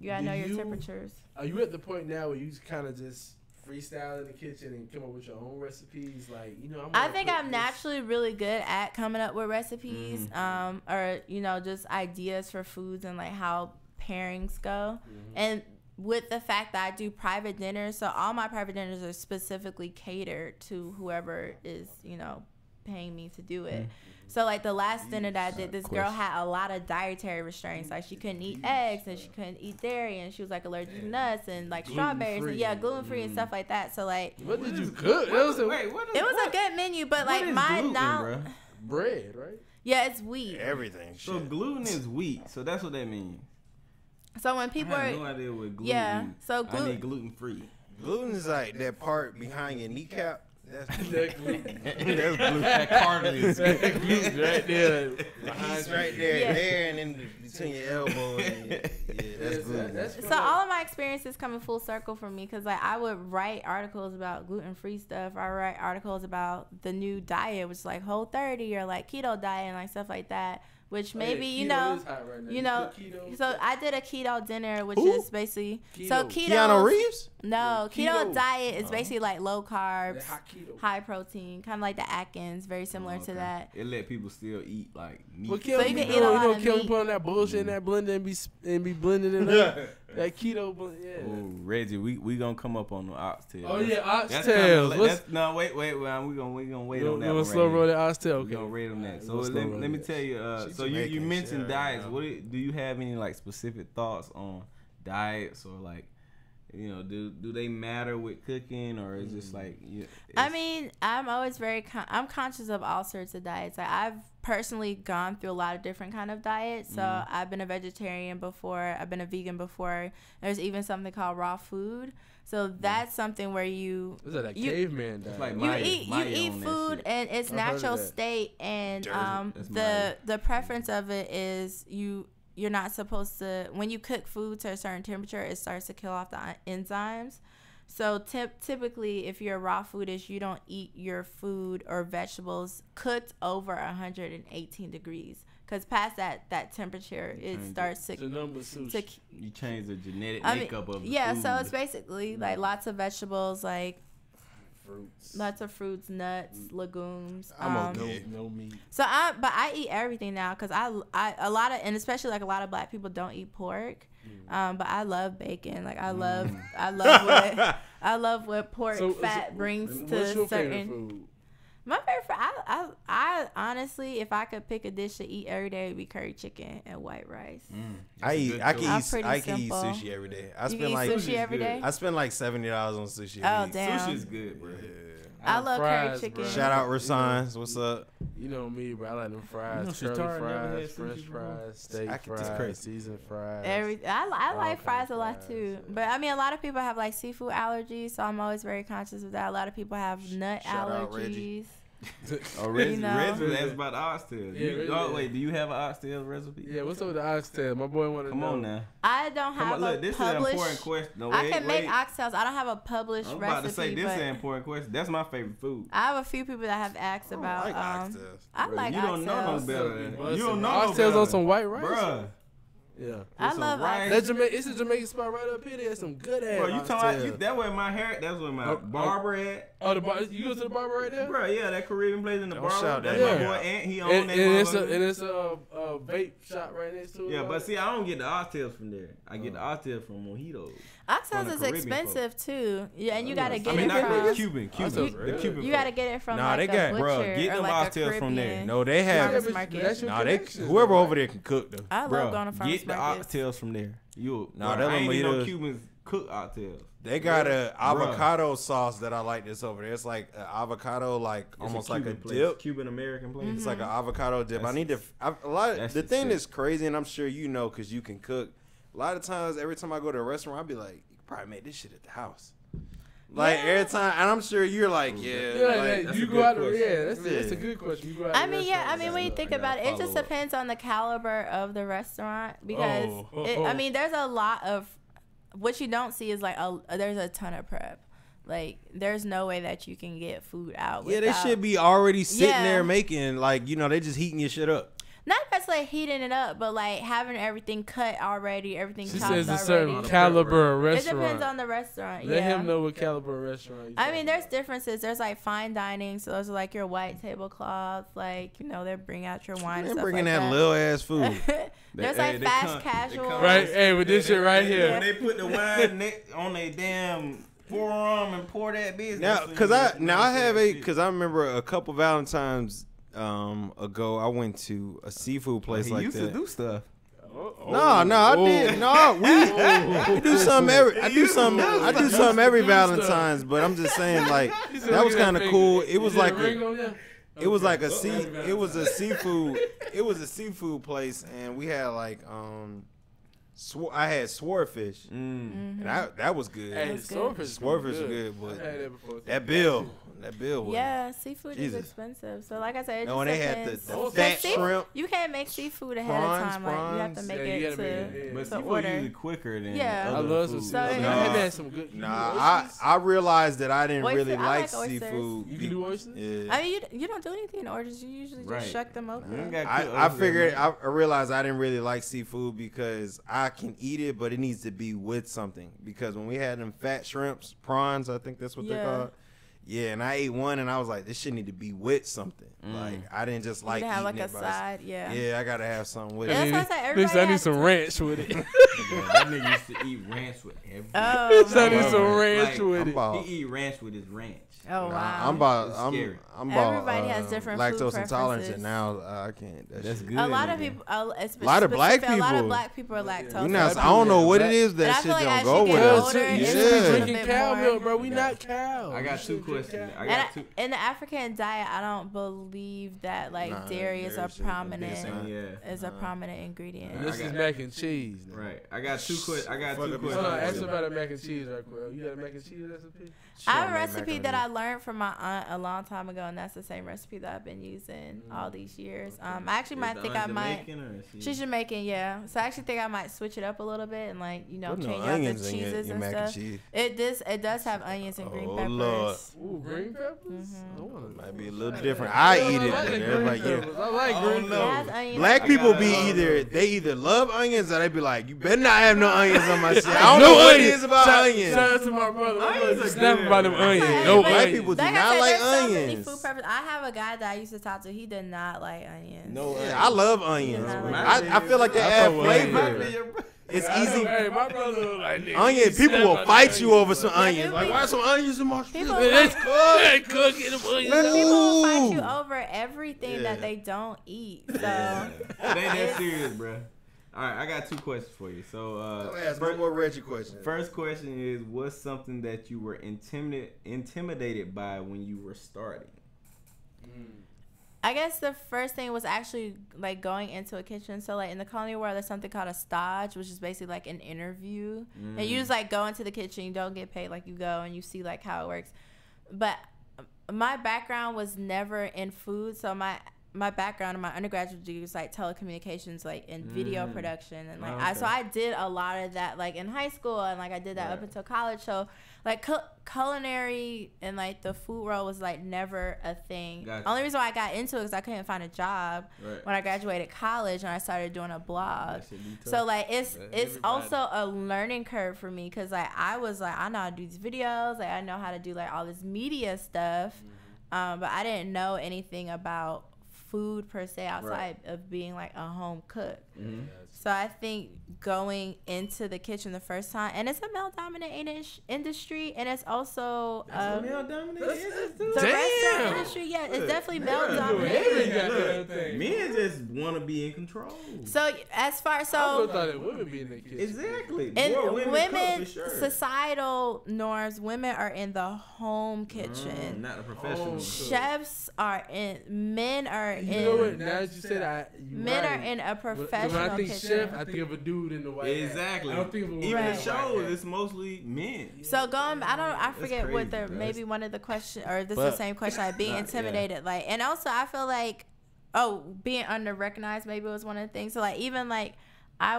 you gotta know your temperatures. Are you at the point now where you kind of just freestyle in the kitchen and come up with your own recipes? Like, you know, I think I'm naturally really good at coming up with recipes, or, you know, just ideas for foods and like how pairings go. And with the fact that I do private dinners, so all my private dinners are specifically catered to whoever is, you know, paying me to do it. So like the last dinner that I did, this girl had a lot of dietary restraints. Like she couldn't eat eggs and she couldn't eat dairy, and she was like allergic to nuts and like strawberries and gluten free and stuff like that. So like, what did you cook? It was a good menu, but like my bread, right? Yeah, it's wheat. Everything. So gluten is wheat. So that's what that means. So when people I have no idea what gluten means. So I need gluten free. Gluten is like that part behind your kneecap. That's gluten. That's gluten. That cartilage. That gluten right there. He's right there, and then between your elbow. That's gluten. So all of my experiences coming full circle for me, because like I would write articles about gluten-free stuff. I write articles about the new diet, which is like Whole30 or like keto diet and like stuff like that. Which maybe you know, so I did a keto dinner, which is basically keto. Keanu Reeves? No, keto diet is basically like low carbs, high protein, kind of like the Atkins, very similar to that. It let people still eat like meat. So you can eat a lot of meat. Put on that bullshit in that blender and be blending it up. That keto blend, Oh, Reggie, we gonna come up on the oxtail. Oh yeah, oxtails. No, wait. We gonna wait on that. You want to slow roll that oxtail? Okay. We gonna rate on that. So let me tell you. So you mentioned diets. What do you have any like specific thoughts on diets, or like, you know, do they matter with cooking, or is just like? I mean, I'm always I'm conscious of all sorts of diets. Like I've personally gone through a lot of different kind of diets. So I've been a vegetarian before. I've been a vegan before. There's even something called raw food. So that's something where you is that a caveman diet? Like you eat food in its natural state, and the preference of it is you're not supposed to, when you cook food to a certain temperature, it starts to kill off the enzymes. So typically, if you're a raw foodist, you don't eat your food or vegetables cooked over 118 degrees. Because past that temperature, it starts to you change the genetic makeup of the food. So it's basically like lots of vegetables, like lots of fruits, nuts, legumes. No meat. So I eat everything now, because and especially like a lot of black people don't eat pork. But I love bacon. Like I love what pork fat brings to certain. My favorite, I honestly, if I could pick a dish to eat every day, it'd be curry chicken and white rice. I can eat sushi every day. I spend like sushi every day. I spend like $70 on sushi. Oh damn, sushi's good, bro. Yeah. I love fries, curry chicken. bro. Shout out Rassans. What's up? You know me, bro. I like them fries, You know, curly Shatara never fries, had French sushi fries, steak It's fries, crazy. seasoned fries. I like fries a lot fries, too, yeah. but I mean a lot of people have like seafood allergies, so I'm always very conscious of that. A lot of people have nut Shout out Reggie. allergies. Oh, Reggie, You know. Reggie asked about the oxtails. Yeah, Wait, do you have an oxtail recipe? Yeah, what's up with the oxtail? My boy want to know. Come on now. I don't have Look, this a is an important published. question. No, I can make wait. oxtails. I don't have a published I'm recipe. about to say this is but an important question. That's my favorite food. I have a few people that have asked about. I like oxtails. I Bro, like you don't know no oxtails. better. You don't know no oxtails better. on some white rice. Bruh. Yeah. I some love rice. oxtails. It's a Jamaican spot right up here. There's some good ass. Bro, you oxtails. talking about that where my hair? That's where my barber at. Oh, you go to the barber right there. Bro, yeah, that Caribbean place in the Don't barber. shout That's that my out. boy Ant. He own And that. it's a vape shop right next to it. Yeah, but see, I don't get the oxtails from there. I get the oxtails from Mojitos. Oxtails the is Caribbean expensive too. Yeah, and you gotta I get mean, it not from. Cuban. Oxtails, The Cuban. You gotta get it from Nah, like they a got- butcher Bruh, get or them like a oxtails from there. Caribbean. No, they have. Farmers market. That's your Nah, they connection, whoever bro. over there can cook though. I love going to Bro, farmers get the markets. oxtails from there. Nah, Bro, them I ain't no Mojitos- Cubans cook oxtails. They got a avocado sauce that I like this over there. It's like an avocado, like It's almost a like a Cuban place. dip. Cuban American place. It's like an avocado dip. That's I need to. A lot. that's The just thing sick. that's crazy, and I'm sure you know, because you can cook. A lot of times, every time I go to a restaurant, I'll be like, "You can probably make this shit at the house." Like Yeah. every time, and I'm sure you're like, "Yeah." Yeah, like, that's you a go good out. question. Yeah, that's Yeah. a good question. You go out. I to mean, yeah. I restaurants mean, and when you stuff. think I gotta about it, it just follow up. depends on the caliber of the restaurant because Oh. I mean, there's a lot of what you don't see is like there's a ton of prep. Like, there's no way that you can get food out. yeah, they without- should be already sitting Yeah. there making like they just heating your shit up. not necessarily heating it up, but like having everything cut already, everything She chopped says a already. certain It caliber of It restaurant. depends on the restaurant. Let yeah. him know what caliber of restaurant. you I talking mean, there's about. differences. There's like fine dining, so those are like your white tablecloths. Like, they bring out your wine. They and stuff bringing like that little ass food. There's Hey, like they fast come- they casual. come- Right, hey, with this shit right here. When they put the wine on their damn forearm and pour that business. Now, because I remember a couple Valentine's ago, I went to a seafood place he like used that. to do stuff. No, I did. No, we do something every. I do something every Valentine's. But I'm just saying, like that was kind of cool. It was like it was like a seafood place, and we had like I had swordfish, and that was good. Hey, That's good. swordfish was good. good, but I've had that before. that bill was. Yeah, seafood Jesus. is expensive. So like I said, it No, just and they had depends. the Because fat shrimp. You can't make seafood ahead of Prawns, time. Like, you have to prawns. make Yeah, you it gotta make it, to, But to seafood order. usually quicker than Yeah. I other love some food. seafood. So, I yeah. had some good. Nah, I realized that I didn't Oyster- really I like like oysters. seafood. You can do oysters? Yeah. I mean, you don't do anything in orders. You usually just Right. shuck them You open. ain't gotta cook I oysters, figured man. I realized I didn't really like seafood because I can eat it, but it needs to be with something. Because when we had them fat shrimps, prawns, I think that's what they're Yeah. called. Yeah, and I ate one, and I was like, this shit need to be with something. Like I didn't just like you have eating like a it by side, yeah. Yeah, I gotta have something with Yeah, it. that's what I said. At least I Everybody need has some ranch with it. Yeah, that nigga used to eat ranch with everything. Oh, So I need my some God. ranch Like, with I'm it. about, He eat ranch with his ranch. Oh, wow. I'm scary. Everybody has different food lactose intolerant, preferences. and now I can't. That's shit. good. A lot of nigga. people, A lot of black A lot of people. black people are lactose. We not, intolerant. I don't know what it is And that I shit feel like don't as go you with get us. older, You it's should just be a drinking bit cow more. milk, bro. We not cow. I You got should two drink questions. cow. I And got two. in the African diet, I don't believe that like Nah, dairy is a dairy shouldn't be prominent saying, Yeah. prominent ingredient. This I is got- mac and cheese. Now. Right. I got two questions. I got Fuck two up Hold your on, questions. ask about a mac and cheese right quick. You got a mac and cheese recipe? I have a Sure, recipe make that I macaroni. learned from my aunt a long time ago, and that's the same recipe that I've been using all these years. I actually might think I might. She's Jamaican, yeah. So I actually think I might switch it up a little bit and Put change no out the onions in cheeses your and mac stuff. and cheese. It does have onions and green Oh, peppers. Lord. Ooh, green peppers? Mhm. I wanna- Might be a little different. I eat it, I but like everybody, green yeah. peppers. I like Oh, green no. It peppers. has onions. Black I people gotta- be they either love onions or they be like, you better not have no onions on my shit. I don't know what it is about onions. Shout out to my brother. My Onions brother are snap good, about them man. onions. Like, No black onions. people do Like I not said, like there's so many onions. food preferences. I have a guy that I used to talk to. He did not like onions. No. Yeah, I love onions. Yeah, I feel like they I add fuck with flavor. onions. It's easy. Hey, my brother like onion. People will fight you over some onions. Like, why some onions in my shit? Let's cook it. People will fight you over everything that they don't eat. So it ain't that serious, bro. All right, I got 2 questions for you. So, ask no more Reggie questions. First question is, what's something that you were intimidated by when you were starting? I guess the first thing was actually like going into a kitchen. So like in the culinary world, there's something called a stage, which is basically like an interview. And you just like go into the kitchen, you don't get paid, like you go and you see like how it works. But my background was never in food, so my background in my undergraduate degree was like telecommunications, like in video production, and like so I did a lot of that like in high school, and like I did that up until college. So like culinary and like the food world was like never a thing. Gotcha. Only reason why I got into it is I couldn't find a job when I graduated college, and I started doing a blog. So like it's also a learning curve for me, because like I was like, I know how to do these videos, like I know how to do like all this media stuff, but I didn't know anything about food per se outside of being like a home cook. So I think going into the kitchen the first time, and it's a male-dominated industry, and it's also male-dominated industry. The restaurant industry, yeah, it's definitely male-dominated. Men just want to be in control. So as far I thought it would be in the kitchen. Exactly. And more women cook, for sure. Societal norms, women are in the home kitchen. Not a professional. Chefs are in. Men are in. You know what? Now that you said that, men are in a professional kitchen. I think of a dude in the White House. Exactly. I don't think of a woman. Even the shows, it's mostly men. So I forget crazy, what the maybe one of the questions, or this is the same question. Like being intimidated, like, and also I feel like, being under-recognized maybe was one of the things. So like even like I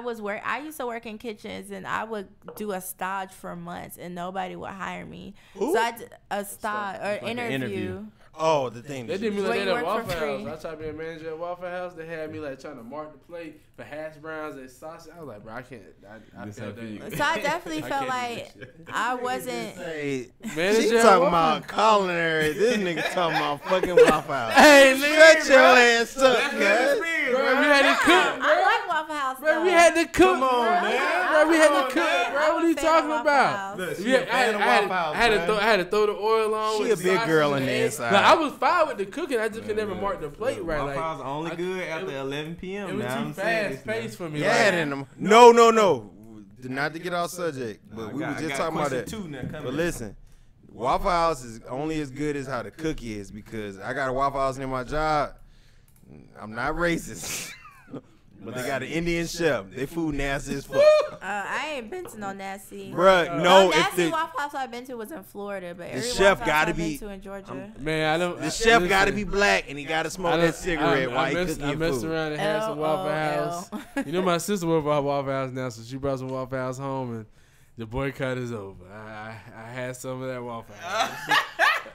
used to work in kitchens, and I would do a stage for months, and nobody would hire me. Ooh. So I did a stage or like interview. Oh, the thing. They did me like that at Waffle House. free. I tried to be a manager at Waffle House. They had me like trying to mark the plate for hash browns and sausage. I was like, bro, I can't. I felt that. So I definitely felt like I wasn't. Hey, Manager she at talking Waffle about culinary. This nigga talking about fucking Waffle House. Hey, Shut your ass up, Bro, we had to cook, bro. I like Waffle House. Bro, we had to cook. Come on, man. Bro, we had to cook, bro. What are you talking about? Look, I had to throw the oil on. She a big girl in the inside. Like, I was fine with the cooking. I just could never mark the plate right. Waffle Like, House only good after 11 p.m. It was too fast paced for me. Yeah, in them. No. Not to get off subject, but we were just talking about that. But listen, Waffle House is only as good as how the cook is, because I got a Waffle House near my job. I'm not racist. But they got an Indian chef. They food nasty as fuck. I ain't been to no nasty. Bruh, no. Nasty Waffle House I've been to was in Florida, but every chef Waffle House gotta I've been be to in Georgia. Man, I don't. The chef got to be black, and he got to smoke that cigarette while he cooking your I messed food. around and had some Waffle House. You know, my sister worked for Waffle House now, so she brought some Waffle House home, and the boycott is over. I had some of that Waffle House.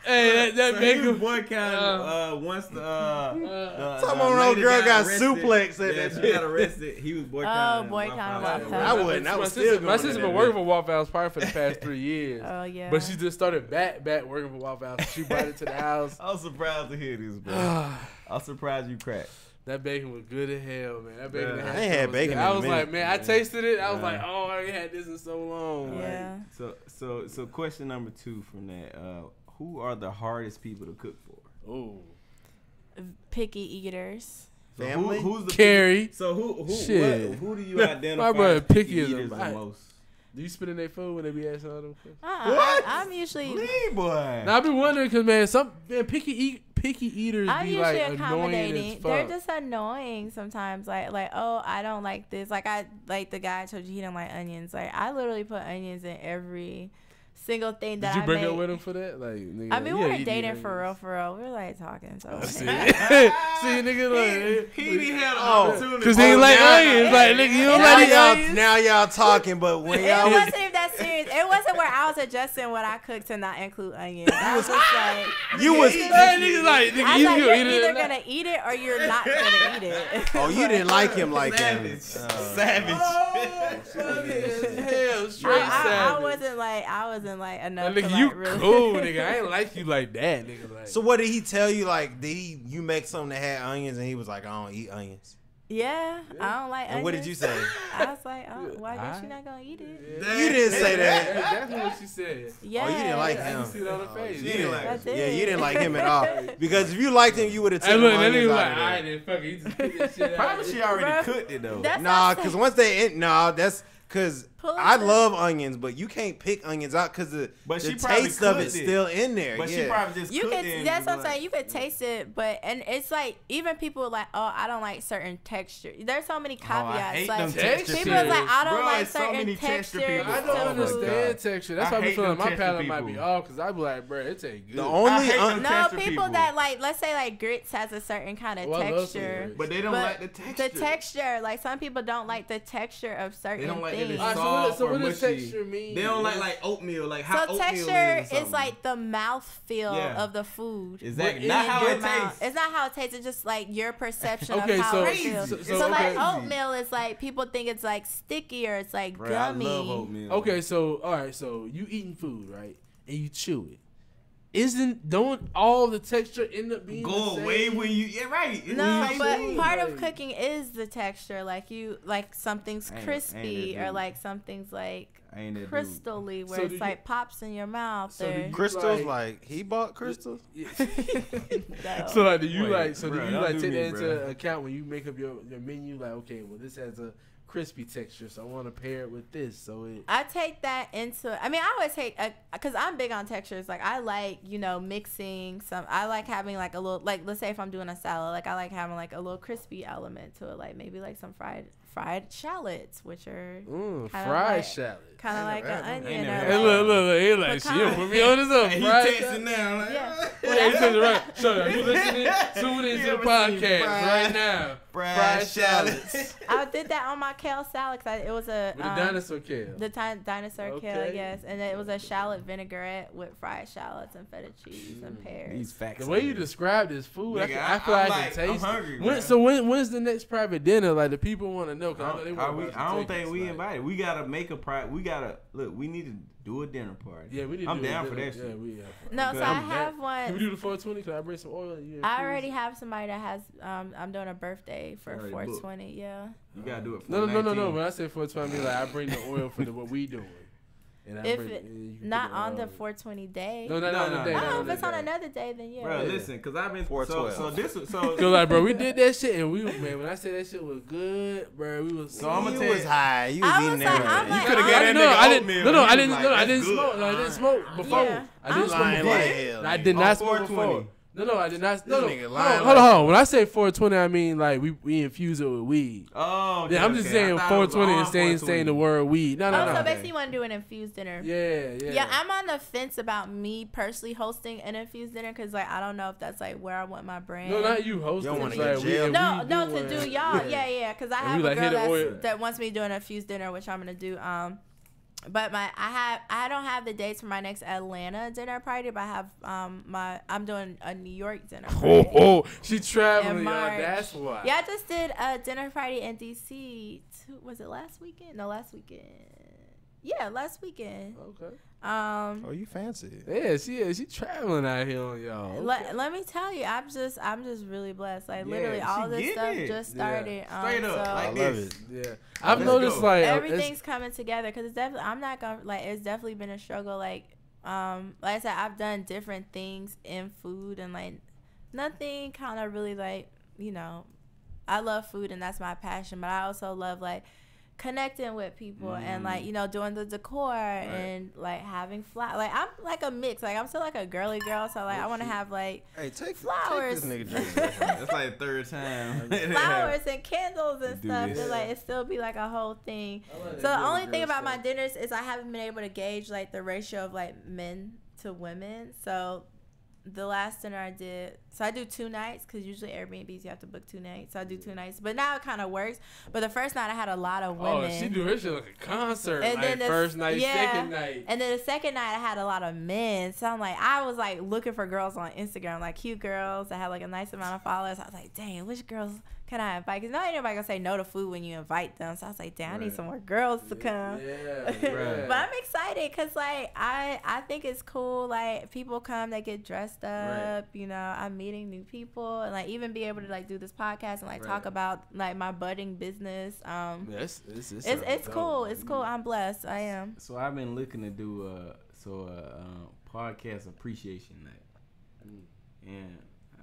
Hey, that so bacon boycotted once the Some old girl got suplexed at that she got arrested. He was boycotting. Boycotting Waffle House. I wouldn't. I was still going. My sister been working for Waffle House probably for the past 3 years. Oh yeah. But she just started back working for Waffle House. She brought it to the house. I was surprised to hear this, bro. I'm surprised you cracked. That bacon was good as hell, man. That bacon. I ain't had bacon. I was like, man, I tasted it. I was like, oh, I ain't had this in so long. Yeah. So question number 2 from that. Who are the hardest people to cook for? Oh, Picky eaters. Family? Who's the Carrie. So who do you identify? My brother picky as as the a most? Do you spit in their food when they be asking all them questions? What? I'm usually. Lee boy. Now I be wondering because man, picky eaters I'm be usually like annoying accommodating. as fuck. They're just annoying sometimes. Like, oh, I don't like this. Like the guy I told you he don't like onions. Like, I literally put onions in every single thing that I Did you break make. up with him for that? Like, nigga, I mean, we weren't dating onions. for real. We were like talking. So See, nigga, like He didn't have an opportunity. because he ain't like onions. Like, nigga, you don't like onions. Now y'all talking, but when it y'all wasn't even that serious. It wasn't where I was adjusting what I cooked to not include onions. I was just like, you was Nigga, like, nigga, I you thought can you're eat either it. gonna eat it or you're not gonna eat it. oh, you didn't like him like that. Savage. Hell, straight I savage. wasn't like enough. Nigga, to, you like, really. cool, nigga. I ain't like you like that, nigga. Like, So what did he tell you? Like, you make something that had onions, and he was like, I don't eat onions. Yeah, I don't like onions. And what did you say? I was like, oh, well, I guess you're not gonna eat it. You didn't say that. That's what she said. Yeah. Oh, you didn't like I him. see it on her face. Yeah, you didn't like him at all. Because if you liked him, you would have Hey, taken look, him that nigga out like, of all there. right, then, fuck it. You just put that shit out. Probably she already cooked it though. Nah, because once that's because I love onions, but you can't pick onions out because the taste of it's still in there. But she probably just cooked it. That's what I'm saying. You could taste it, and it's like even people are like, oh, I don't like certain texture. There's so many caveats. Like people are like, I don't like certain texture. I don't understand texture. That's why I be feeling my palate might be off because I be like, bro, it ain't good. The only people that like, let's say like grits has a certain kind of texture, but they don't like the texture. The texture, like some people don't like the texture of certain things. So what does texture mean? They don't like oatmeal. Like how so oatmeal texture is like the mouthfeel of the food. Exactly. Not how it tastes. It's not how it tastes. It's just like your perception of how it feels. So like oatmeal is like people think it's like sticky or it's like gummy. I love oatmeal. Okay, so all right, so you eating food, right? And you chew it. Don't all the texture end up being go away when you right? No, but part of cooking is the texture. Like something's crispy or like something's like crystally where it's like pops in your mouth. So crystals like he bought crystals. No. So like do you like take that into account when you make up your menu? Like okay, well this has a crispy texture, so I want to pair it with this. I take that into. I mean, I always take because I'm big on textures. Like I like mixing some. I like having like a little let's say if I'm doing a salad, like I like having like a little crispy element to it, like maybe like some fried shallots, which are fried shallots. Kind of like an onion. Hey, look, he like, she put me on his own. He tasting now. Like, yeah. So you listening? Tune into the podcast right now. Fried shallots. I did that on my kale salad because it was a with the dinosaur kale. The dinosaur kale, yes, and it was a shallot vinaigrette with fried shallots and feta cheese and pears. These facts. The way you described this food, nigga, I feel like I can taste. I'm hungry. When's the next private dinner? Like the people want to know. I don't think we invited. We gotta make a private. We need to do a dinner party. Yeah, we need to I'm down for that shit. No, so I have one. Can we do the 420? Can I bring some oil? I already have somebody that has. I'm doing a birthday for 420. Yeah. You gotta do it. For No. When I say 420, I mean like I bring the oil for what we doing. And not on the 420 day. No, not on the day. Oh, if it's on another day, then yeah. Bro, listen, because I've been 412. Cause like, bro, we did that shit and when I say that shit was good, bro, we was. So I'm gonna tell you, was high. You was eating everything. You could have got that nigga oatmeal. I didn't smoke. I didn't smoke before. Yeah. I didn't smoke before. I did not smoke before. No, I did not. No. Hold on. When I say 420, I mean like we infuse it with weed. Oh, okay, yeah. I'm just saying 420 and saying the word weed. No. So basically, you want to do an infused dinner. Yeah. Yeah, I'm on the fence about me personally hosting an infused dinner because like I don't know if that's like where I want my brand. No, not you hosting. You don't want to get jail. No, to do y'all. Yeah. Because I have a girl that wants me to do an infused dinner, which I'm gonna do. But I don't have the dates for my next Atlanta dinner party, but I have I'm doing a New York dinner party. Oh, she's traveling, y'all. That's why. Yeah, I just did a dinner party in DC. Was it last weekend? No, last weekend. Yeah, last weekend. Okay. Oh, you fancy? Yeah, she traveling out here on y'all. Okay. Let me tell you, I'm just really blessed. Like literally, all this stuff just started. Yeah. Straight up, so like love this. it. Yeah, I've noticed like everything's coming together because it's definitely. I'm not gonna like. It's definitely been a struggle. Like I said, I've done different things in food and like nothing kind of really like I love food and that's my passion, but I also love like connecting with people and like doing the decor and like having flowers. Like I'm like a mix. Like I'm still like a girly girl, so like I want to have like flowers. Take this nigga drink. That's like the third time. Flowers and candles and stuff. And like it still be like a whole thing. So the only thing about my dinners is I haven't been able to gauge like the ratio of like men to women. So the last dinner I did, so I do 2 nights because usually Airbnbs you have to book 2 nights. So I do 2 nights, but now it kind of works. But the first night I had a lot of women. Oh, she do her shit like a concert. And like then first night, second night, and then the second night I had a lot of men. So I'm like, I was like looking for girls on Instagram, like cute girls that had like a nice amount of followers. I was like, dang, which girls can I invite? Because ain't nobody gonna say no to food when you invite them. So I was like, damn, I need some more girls to come. Yeah, right. But I'm excited because like I think it's cool. Like people come, they get dressed up. You know, I'm meeting new people, and like even be able to like do this podcast and like talk about like my budding business. It's cool. It's cool. I'm blessed. I am. So I've been looking to do a podcast appreciation night, and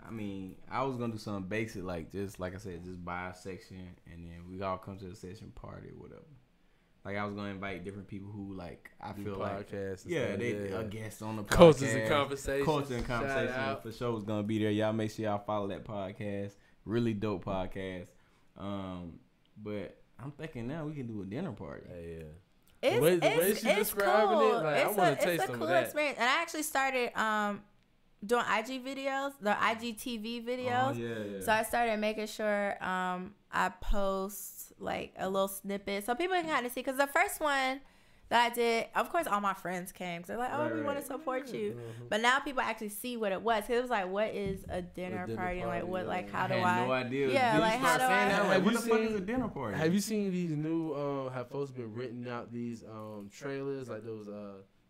I mean I was gonna do something basic like just like I said, just buy a section and then we all come to the session party or whatever. Like I was gonna invite different people who like I feel like they a guest on the podcast. Culture and Conversation for sure was gonna be there. Y'all make sure y'all follow that podcast. Really dope podcast. But I'm thinking now we can do a dinner party. It's describing cool. it, like, I want to taste some of that. Experience. And I actually started doing IG videos, the IGTV videos. Yeah. So I started making sure I post like a little snippet so people can kind of see. Because the first one that I did, of course, all my friends came. Cause they're like, we want to support you. Mm-hmm. But now people actually see what it was. Cause it was like, what is a dinner party? And like, what, like, how do I? I had no idea. Yeah, like, how do I? Like, what the fuck is a dinner party? Have you seen these new, have folks been renting out these trailers, like those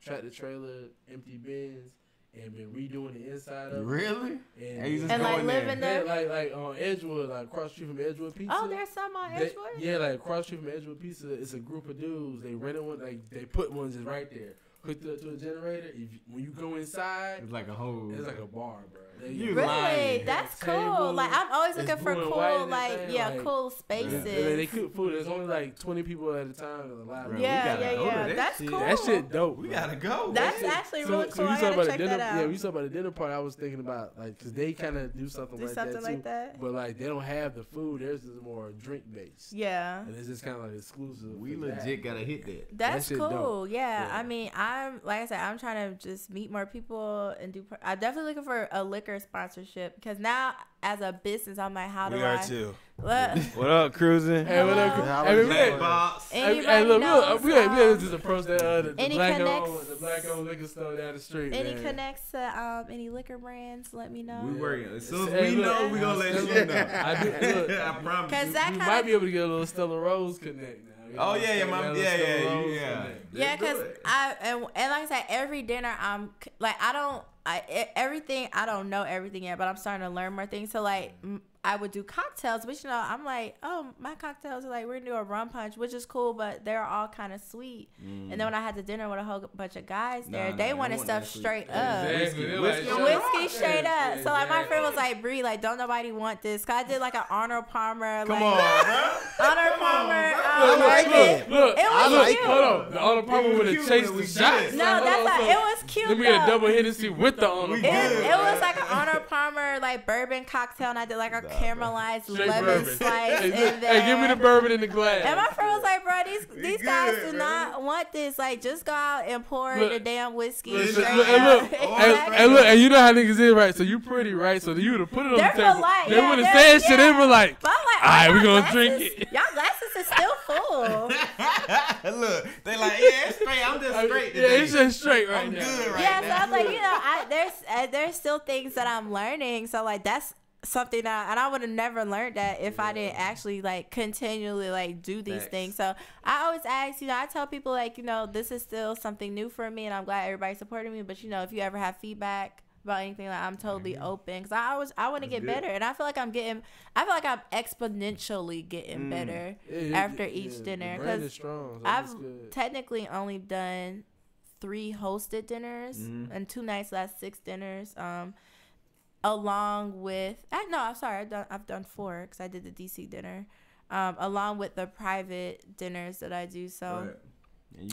tractor trailer empty bins? And been redoing the inside of it. Really? And like living there? Like on Edgewood, like across the street from Edgewood Pizza. Oh, there's some on Edgewood? Yeah, like across the street from Edgewood Pizza, it's a group of dudes. They rented one, like they put ones just right there. Hooked up to a generator. When you go inside, it's like a whole. It's like a bar, bro. Really? That's cool. Like I'm always looking for cool, cool spaces. Yeah. They cook food. There's only like 20 people at a time. Yeah. That's cool. That shit dope. We gotta go. That's actually really cool. I gotta check that out. Yeah, we talk about the dinner party. I was thinking about like because they kind of do something like that too. But like they don't have the food. Theirs is more drink based. Yeah. And it's just kind of like exclusive. We legit gotta hit that. That's cool. Yeah. I mean, I'm like I said, I'm trying to just meet more people and do. I'm definitely looking for a liquor sponsorship because now as a business I'm like, how do I? We are too. What up, cruising? Hey, what up? Hey, look, we had just approach the black-owned liquor store down the street. Any connects to any liquor brands? Let me know. We working. As soon as we know, we gonna let you know. I promise. Because that we might be able to get a little Stella Rose connect now. Oh yeah, because and like I said, every dinner I'm like I don't know everything yet, but I'm starting to learn more things. So like I would do cocktails, but you know I'm like, oh, my cocktails are like we're gonna do a rum punch, which is cool, but they're all kind of sweet. And then when I had the dinner with a whole bunch of guys there, they wanted stuff straight up, whiskey straight up. So like my friend was like, Bree, like don't nobody want this? Cause I did like an Arnold Palmer, Come on, bro. Arnold Palmer. Look, it was cute. Hold on, the Arnold Palmer would have chased the shots. No, that's not. It was cute. Let me get a double Hennessy with the Arnold Palmer. It was like an Arnold Palmer like bourbon cocktail, and I did like a caramelized lemon slice in there. Hey, give me the bourbon in the glass. And my friend was like, bro, these guys do not want this. Like, just go out and pour the damn whiskey. And you know how niggas is, right? So you pretty, right? So you would have put it on the table. They would have said shit. They were like, all right, we gonna drink it. Y'all glasses is still full. Look, they like, yeah, it's straight. I'm just straight today. Yeah, it's just straight right now. I'm good right now. now. So I was like, you know, there's still things that I'm learning. So like that's something that, and I would have never learned that if I didn't actually like continually like do these things. So I always ask, you know, I tell people like, you know, this is still something new for me, and I'm glad everybody's supporting me. But you know, if you ever have feedback about anything, like I'm totally open, because I want to get better, and I feel like I'm exponentially getting better after each dinner, because I've technically only done 3 hosted dinners and 2 nights, that's 6 dinners. Along with, I've done 4 because I did the DC dinner, along with the private dinners that I do. So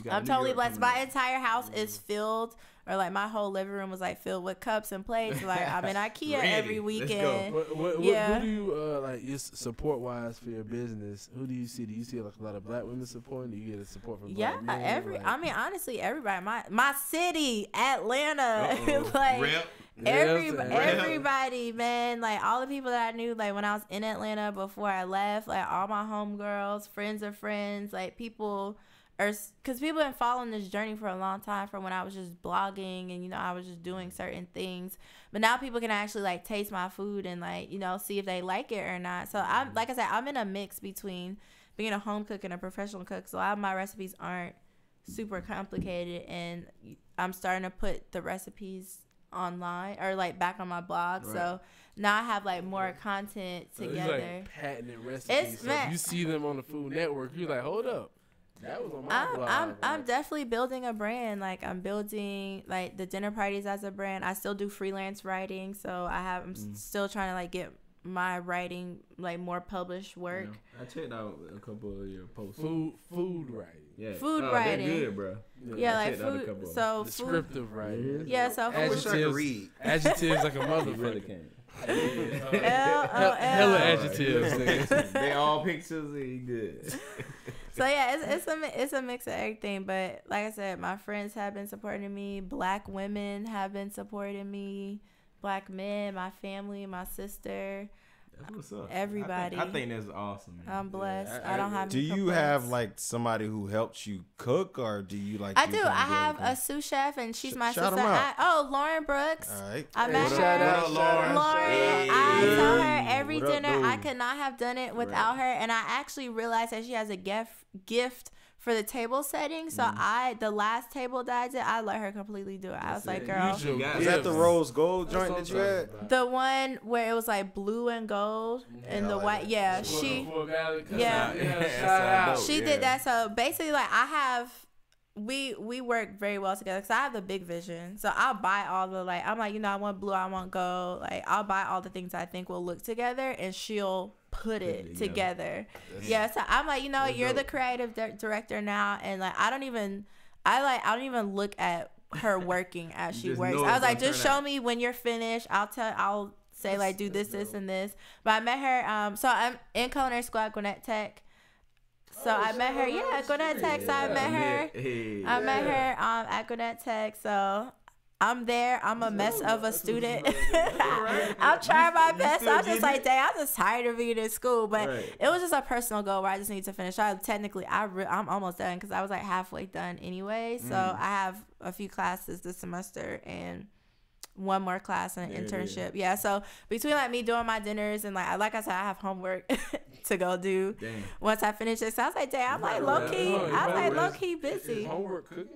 I'm totally blessed. My entire house is filled, or like my whole living room was like filled with cups and plates. Like I'm in IKEA every weekend. Who do you like just support wise for your business? Who do you see? Do you see like a lot of black women supporting? Do you get a support from black men? I mean, honestly, everybody. My city, Atlanta, like. Everybody, man, like all the people that I knew, like when I was in Atlanta before I left, like all my homegirls, friends of friends, like people or because people been following this journey for a long time from when I was just blogging and, you know, I was just doing certain things. But now people can actually, like, taste my food and, like, you know, see if they like it or not. So, like I said, I'm in a mix between being a home cook and a professional cook. So, a lot of my recipes aren't super complicated. And I'm starting to put the recipes online or, like, back on my blog. Right. So, now I have, like, more content together. It's like patented recipes. So if you see them on the Food Network, you're like, hold up. That was on my blog. I'm definitely building a brand. Like, I'm building, like, the dinner parties as a brand. I still do freelance writing, so I'm still trying to, like, get my writing, like, more published work. Yeah. I checked out a couple of your posts. Food writing. Yeah. Food writing. They're good, bro. Yeah, like food. So descriptive writing. Yeah, so I wish I could read. Adjectives like a motherfucker. Really can't. Hella adjectives. They all pictures and good. So yeah, it's a mix of everything. But like I said, my friends have been supporting me. Black women have been supporting me. Black men, my family, my sister. That's what's up. Everybody. I think that's awesome. Man. I'm blessed. I don't have. Do you have like somebody who helps you cook, or do you like? I do. I have a sous chef, and she's my sister. Lauren Brooks. All right. I met her. Shout out, Lauren. I tell her every dinner. dude? I could not have done it without her, and I actually realized that she has a gift for the table setting. So the last table that I did, I let her completely do it. I was like, girl. Is that the rose gold joint that you had? The one where it was like blue and gold and the white. Yeah, she did that. So basically, like, we work very well together because I have the big vision. So I'll buy all the, like, I'm like, you know, I want blue, I want gold. Like, I'll buy all the things I think will look together, and she'll put it together. Yeah, so I'm like, you know, you're the creative director now, and like, I don't even look at her working as she works. I was like, just show me when you're finished. I'll say, like, do this, and this. But I met her. So I'm in culinary school at Gwinnett Tech. So I met her. Yeah, at Gwinnett Tech. So I met her. I met her at Gwinnett Tech. So I'm there. I'm a mess of a student. I'm trying my best. I was just like, dang, I'm just tired of being in school. But it was just a personal goal where I just need to finish. I'm almost done because I was like halfway done anyway. So I have a few classes this semester and one more class and an internship. Yeah, so between like me doing my dinners and like I said, I have homework to go do once I finish it. So I was like, dang, I'm like low key busy. Homework cooking?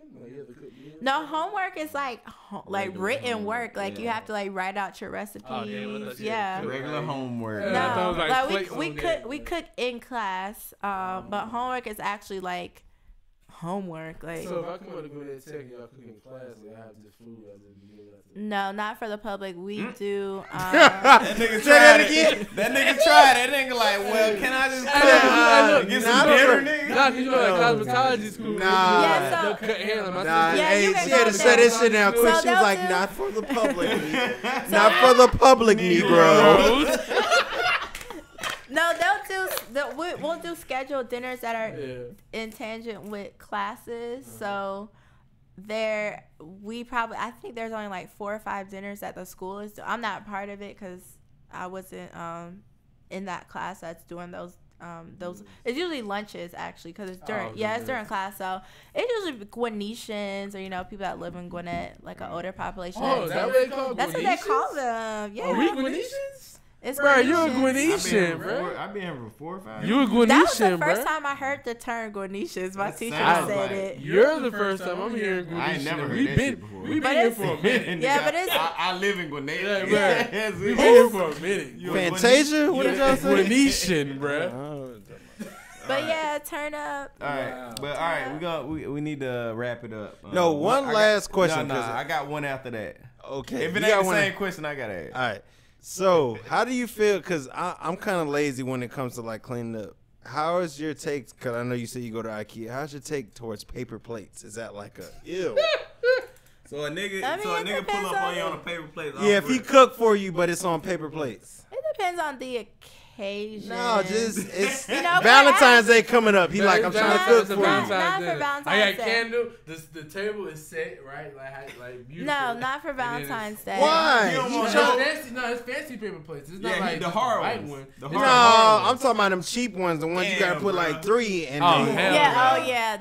No, homework is like written work. Like you have to like write out your recipes. Regular homework. No, like we cook in class, but homework is actually like homework. Like, so if I come to Gwinnett Tech and y'all cook in class, I have this food as a beginning. No, not for the public. We do. That nigga tried it. That nigga tried it. That nigga like, well, can I just get some dinner, nigga? Nah, cause you know, like cosmetology school. Nah. Yeah, so, they'll cut hair. Hey, she had to say this shit down quick. She was like, not for the public. Not for the public, Negroes. No, we'll do scheduled dinners that are in tangent with classes. So I think there's only like 4 or 5 dinners that the school is doing. I'm not part of it because I wasn't in that class that's doing those. It's usually lunches actually because it's during it's during class. So it's usually Gwinnetians or people that live in Gwinnett, like an older population. Oh, is that what they call That's what they call them. Yeah. Are we Gwinnetians? Bro, you're a Gwinnetian, bro. I've been here for 4 or 5 years. You a Gwinnetian, bro. That was the first time I heard the term Gwinnetians. My teacher said it. You're the first time I'm hearing Gwinnetian. I ain't never heard that shit before. We've been here for a minute. Yeah, but it's... I live in Gwinnett. Yeah, we've been here for a minute. Fantasia? What did y'all say? Gwinnetian, bro. But yeah, turn up. All right, but all right, we need to wrap it up. No, last question. No, I got one after that. Okay. If it ain't the same question, I gotta ask. All right. So, how do you feel? Because I'm kind of lazy when it comes to like cleaning up. How is your take? Because I know you say you go to IKEA. How's your take towards paper plates? Is that like a ew? So a nigga pull up on you on a paper plate. Yeah, if he cook for you, but it's on paper plates. It depends on the occasion. No, just it's Valentine's Day coming up. He like, I'm trying to cook for you. Not for Valentine's Day. I got candle. The table is set right, like beautiful. No, not for Valentine's Day. Why? It's fancy paper plates. It's not like the hard white ones. one. No, I'm talking about them cheap ones, the ones you gotta put like 3 and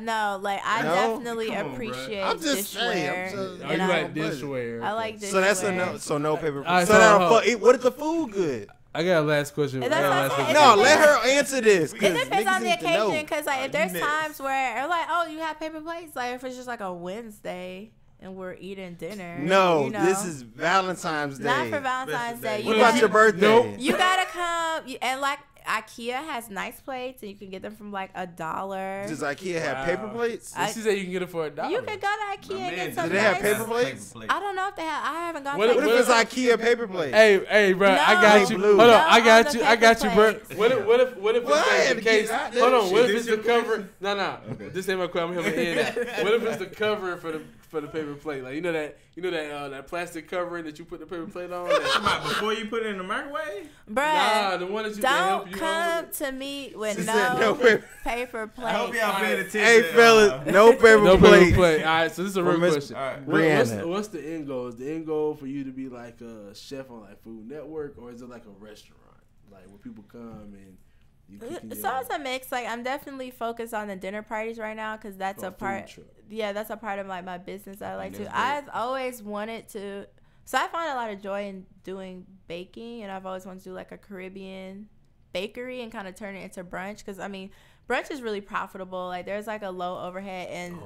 no, like I definitely appreciate I'm just dishware. saying. You like dishware. I like dishware. So that's a no. So no paper. Right, What is the food good? I got a last question. No, let her answer this. It depends on the occasion, because like if there's times where like, oh, you have paper plates, like if it's just like a Wednesday and we're eating dinner. No, this is Valentine's Day. Not for Valentine's Day. What about your birthday? You gotta come and like IKEA has nice plates, and you can get them from like $1. Does IKEA have paper plates? She said you can get it for $1. You can go to IKEA and get some. Do they have paper plates? I don't know if they have. I haven't gone. What if it's IKEA paper plates? Hey, bro, I got you. Hold on, I got you, bro. What if it's the case? Hold on, what if it's the cover? No. This ain't my question. I'm here to end that. What if it's the cover for the paper plate? Like you know that plastic covering that you put the paper plate on. Before you put it in the microwave? Bruh, nah, the one that you don't come to me with no paper plate. I hope y'all paying attention. Hey, fellas, no paper plate. All right, so this is a real question. Briana. What's the end goal? Is the end goal for you to be like a chef on like Food Network, or is it like a restaurant, like where people come and you cooking? So it's a mix. Like I'm definitely focused on the dinner parties right now, because that's a part. Yeah, that's a part of like my business that I like to. I've always wanted to. So I find a lot of joy in doing baking, and I've always wanted to do like a Caribbean bakery and kind of turn it into brunch, because I mean brunch is really profitable. Like there's like a low overhead, and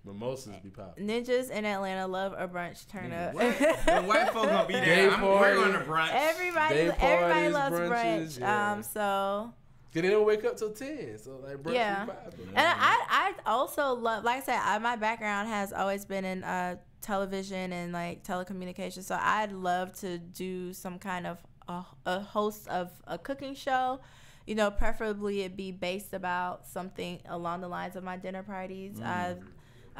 mimosas be popping. Ninjas in Atlanta love a brunch turn up. The white folk gonna be there. We're going to brunch. Everybody loves brunches, brunch. Yeah. So. Cause they don't wake up till 10, so like brunch be popping. And I also love, like I said, my background has always been in television and like telecommunications. So I'd love to do some kind of a host of a cooking show. You know, preferably it be based about something along the lines of my dinner parties.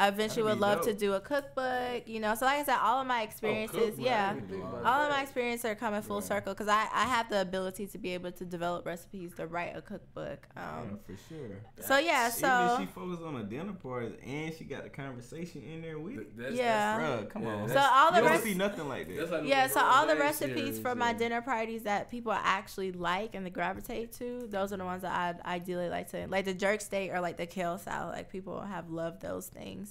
I eventually would love to do a cookbook, you know. So like I said, all of my experiences, all of my experiences are coming full circle, because I have the ability to be able to develop recipes to write a cookbook. For sure. So even if she focused on a dinner party and she got the conversation in there with it. Bruh, come on. So all the you don't see nothing like that. So all the recipes for my dinner parties that people actually like and they gravitate to, those are the ones that I'd ideally like to, like the jerk steak or like the kale salad. Like people have loved those things.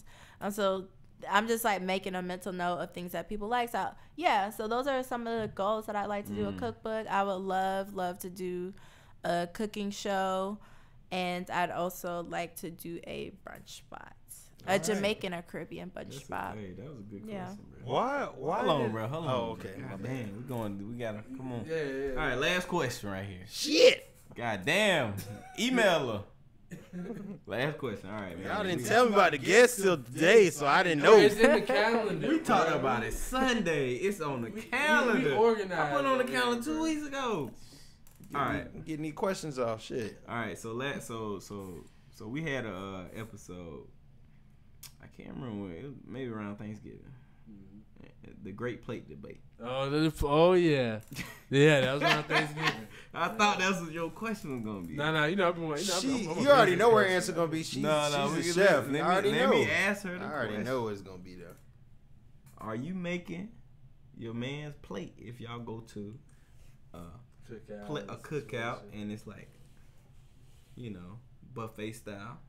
So I'm just like making a mental note of things that people like. So so those are some of the goals that I'd like to do. A cookbook. I would love to do a cooking show, and I'd also like to do a brunch spot. A Jamaican or Caribbean brunch spot. Hey, that was a good question, bro. Why? Hold on, bro. Hold on. Oh, okay. God damn, we gotta come on. Yeah. All right, last question right here. Shit. God damn. Email her. Last question. All right, man. Y'all didn't tell me about the guests till today, so I didn't know. It's in the calendar. We talked about it Sunday. It's on the calendar. We organized. I put it on the calendar 2 weeks ago. All right. Getting these questions off. Shit. All right. So we had a episode. I can't remember when. It was maybe around Thanksgiving. The Great Plate Debate. Oh yeah, that was around Thanksgiving. I thought that was your question was gonna be. No, you you already know where her answer gonna be. She's a chef. Let me ask her. I already know what it's gonna be though. Are you making your man's plate if y'all go to a cookout and it's like, you know, buffet style?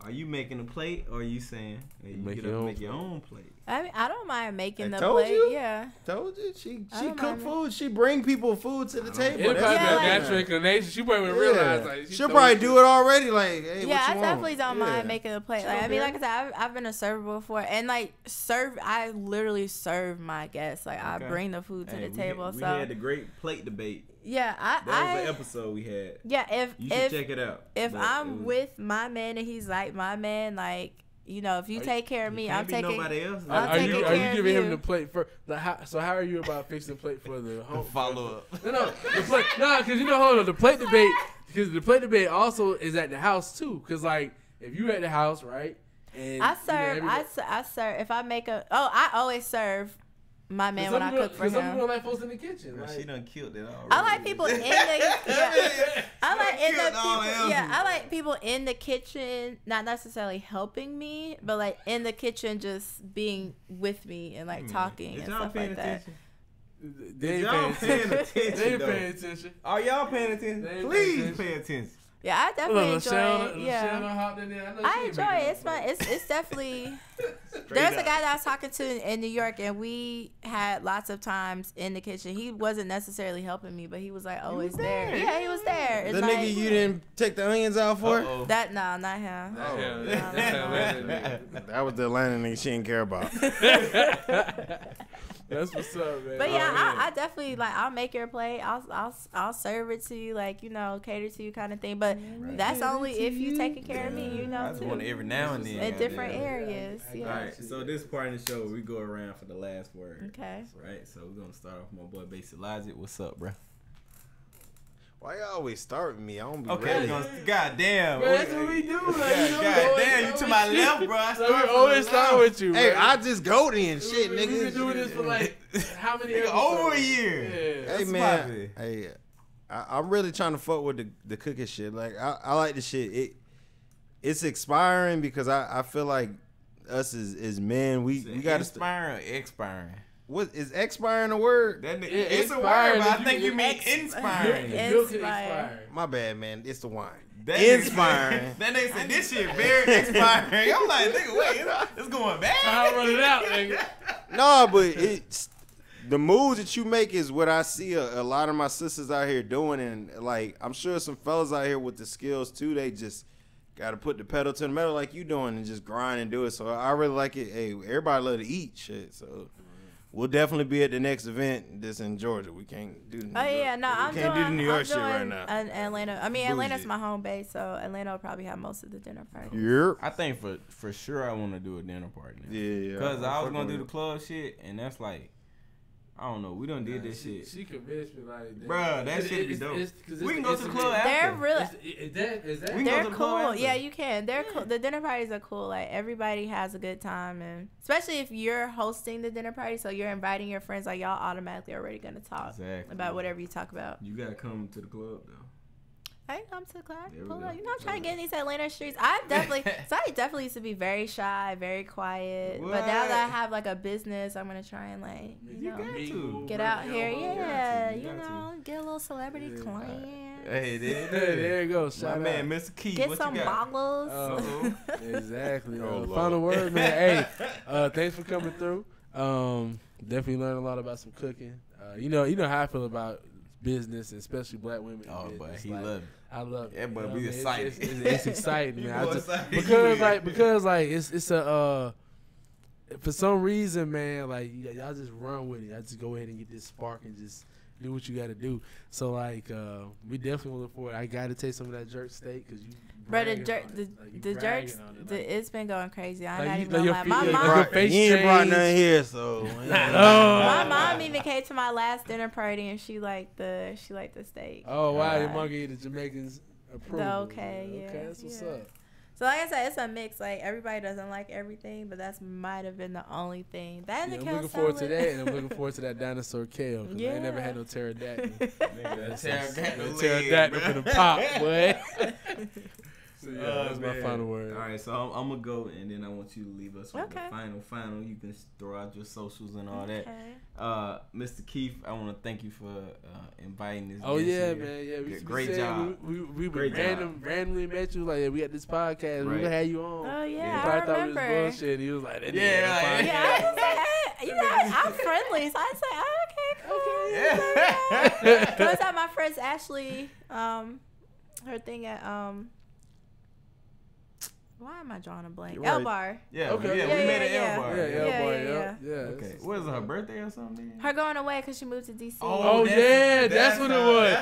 Are you making a plate, or are you saying you make your own plate? I mean, I don't mind making the told plate. You? Yeah. Told you. She cook food. She bring people food to the table. It'll probably be a natural inclination. She probably would realize. Like, she'll probably do it already. Like, hey, yeah, what you I definitely don't mind making a plate. Like, I mean, like I said, I've been a server before, and like I literally serve my guests. Like, I bring the food to the table. We had the Great Plate Debate. Yeah, that was the episode we had. Yeah, you should check it out. If I'm with my man and he's like my man, like, you know, if you take care of me, I'm taking. Nobody else. Are you giving him the plate for? So how are you about fixing the plate for the home follow up? No, the plate. No, because hold on, the plate debate. Because the plate debate also is at the house too. Because like if you at the house, right? And I serve. I serve. If I make I always serve my man when I cook for him. Some people like folks in the kitchen. Like, she done killed it already. I like people in the I like people in the kitchen, not necessarily helping me, but like in the kitchen just being with me and like talking and stuff like that. They ain't paying attention. Are y'all paying attention? Please pay attention. Yeah, I definitely enjoy it. Yeah, I enjoy it. It's fun. It's definitely. There's a guy that I was talking to in New York, and we had lots of times in the kitchen. He wasn't necessarily helping me, but he was like always there. Yeah, he was there. The nigga you didn't take the onions out for? That no, not him. That was the Atlanta nigga she didn't care about. That's what's up, man. But yeah, I definitely like. I'll make your plate. I'll serve it to you, like cater to you kind of thing. But that's only if you taking care of me, I just want it every now and then in different areas. Yeah. All right, so this part in the show, we go around for the last word. Okay. Right, so we're gonna start off with my boy Basic Logic. What's up, bro? Why y'all always start with me? I don't be ready. God damn. Bro, that's what we do. Like, God damn, you to my left, bro. So we always start with you, bro. Hey, I just go then. Shit, nigga. We've been doing this for like how many episodes? Over a year. Yeah. Hey, man. Hey, I'm really trying to fuck with the cooking shit. Like, I like the shit. It's expiring because I feel like us as men, we got to expiring or expiring. What is expiring a word? It's a word, but I think you mean inspiring. Inspiring. My bad, man. It's the wine. Inspiring. Then they said this shit very expiring. I'm like, nigga, wait, it's going bad. I'll run it out, nigga. No, but it's the moves that you make is what I see a lot of my sisters out here doing, and like I'm sure some fellas out here with the skills too. They just got to put the pedal to the metal like you doing and just grind and do it. So I really like it. Hey, everybody love to eat shit. So we'll definitely be at the next event that's in Georgia. We can't do the New York. I'm can't do the New York shit right now. Atlanta. I mean, Atlanta's my home base, so Atlanta will probably have most of the dinner parties. Yep. I think for sure I want to do a dinner party now. Yeah. Because I was going to do the club shit, and that's like, I don't know. We done did this shit. She convinced me like that. Bruh, that shit be dope. We can go to the club after. They're really. They're cool. Yeah, you can. They're cool. The dinner parties are cool. Like everybody has a good time, and especially if you're hosting the dinner party, so you're inviting your friends. Like y'all automatically already gonna talk about whatever you talk about. You gotta come to the club though. I ain't come to the class. Pull up. You know, I'm trying to get in these Atlanta streets. I definitely used to be very shy, very quiet. What? But now that I have like a business, I'm gonna try and like, get out here. Yeah, get a little celebrity client. Hey, there you go. Shout out, man, Mr. Keith. Get some bottles. Exactly. Final word, man. Hey, thanks for coming through. Definitely learned a lot about some cooking. You know how I feel about business, especially black women. Oh, but he like, love it. I love it. Yeah, but be excited. It's exciting, man. Because it's a for some reason, man. Like y'all just run with it. I just go ahead and get this spark and just do what you got to do. So like, we definitely look forward. I got to taste some of that jerk steak because you. Bro, the jerks, it's been going crazy. I'm not even gonna lie. My mom, he ain't brought nothing here, so. My mom even came to my last dinner party and she liked the steak. Oh wow, your mom gave the Jamaicans approval. Okay, that's what's up. So like I said, it's a mix. Like everybody doesn't like everything, but that might have been the only thing. That and the kale I'm looking forward to that, and I'm looking forward to that dinosaur kale. Cause I ain't never had no pterodactyl. Pterodactyl for the pop, boy. So that's my final word. All right, so I'm gonna go, and then I want you to leave us with the final. You can throw out your socials and all that. Mr. Keith, I want to thank you for inviting this. Oh yeah, man. Yeah, great job. We randomly met you like we got this podcast. Right. We gonna have you on. Oh yeah, I remember. Thought it was bullshit. He was like, I'm friendly, so I say, okay, cool. Yeah. Cause I my friends Ashley, her thing at Why am I drawing a blank? Right. El-Bar. Yeah, okay. We met at El-Bar. Yeah. Okay. What is it, her birthday or something? Her going away because she moved to DC. Oh yeah, that's what it was.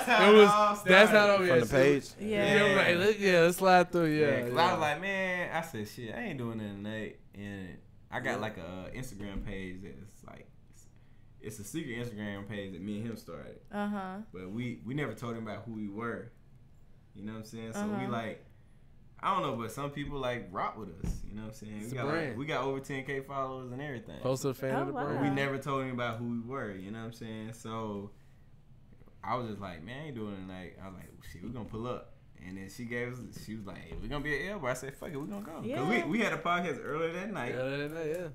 That's how it was. From the page? Yeah, let's slide through, I was like, man, I said, shit, I ain't doing nothing tonight. And I got like a Instagram page that's like, it's a secret Instagram page that me and him started. But we never told him about who we were. You know what I'm saying? So we like, I don't know, but some people like rock with us. You know what I'm saying? We got over 10K followers and everything. Close to a fan of the brand. We never told anybody who we were. You know what I'm saying? So I was just like, man, I ain't doing it tonight. I was like, shit, we gonna pull up. And then she was like, hey, we gonna be at L Bar. I said, fuck it, we gonna go. Yeah. Cause we had a podcast earlier that night.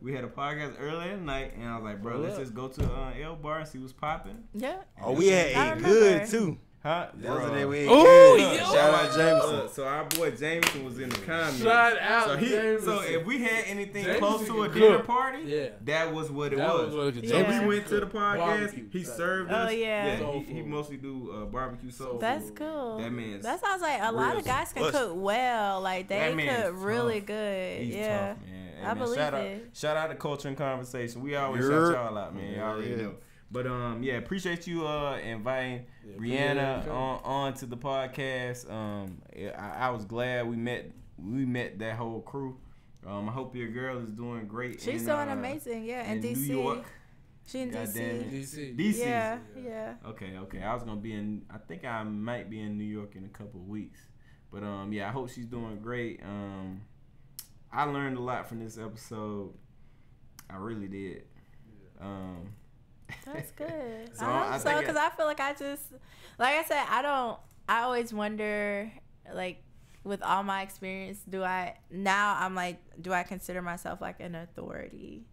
We had a podcast earlier that night, and I was like, bro, let's just go to L Bar and see what's popping. Yeah. Oh, we had ate good too. Huh? That was the day we ate good. Shout out Jameson. So our boy Jameson was in the comments. Shout out Jameson. So if we had anything close to a dinner party, that was what it was. So we went to the podcast. He served us. Oh yeah. He mostly do barbecue soul. That's cool. That sounds like a lot of guys can cook well. Like they cook really good. He's yeah. tough, man. I believe it. Shout out to Culture and Conversation. We always shout y'all out, man. Y'all already know. But appreciate you inviting Briana on to the podcast. I was glad we met that whole crew. I hope your girl is doing great. She's doing amazing, in DC. New York. She in DC. DC. Yeah. Okay. I was gonna be I think I might be in New York in a couple of weeks. But I hope she's doing great. I learned a lot from this episode. I really did. That's good. So I hope so, because I feel like I said, I always wonder, like, with all my experience, do I consider myself like an authority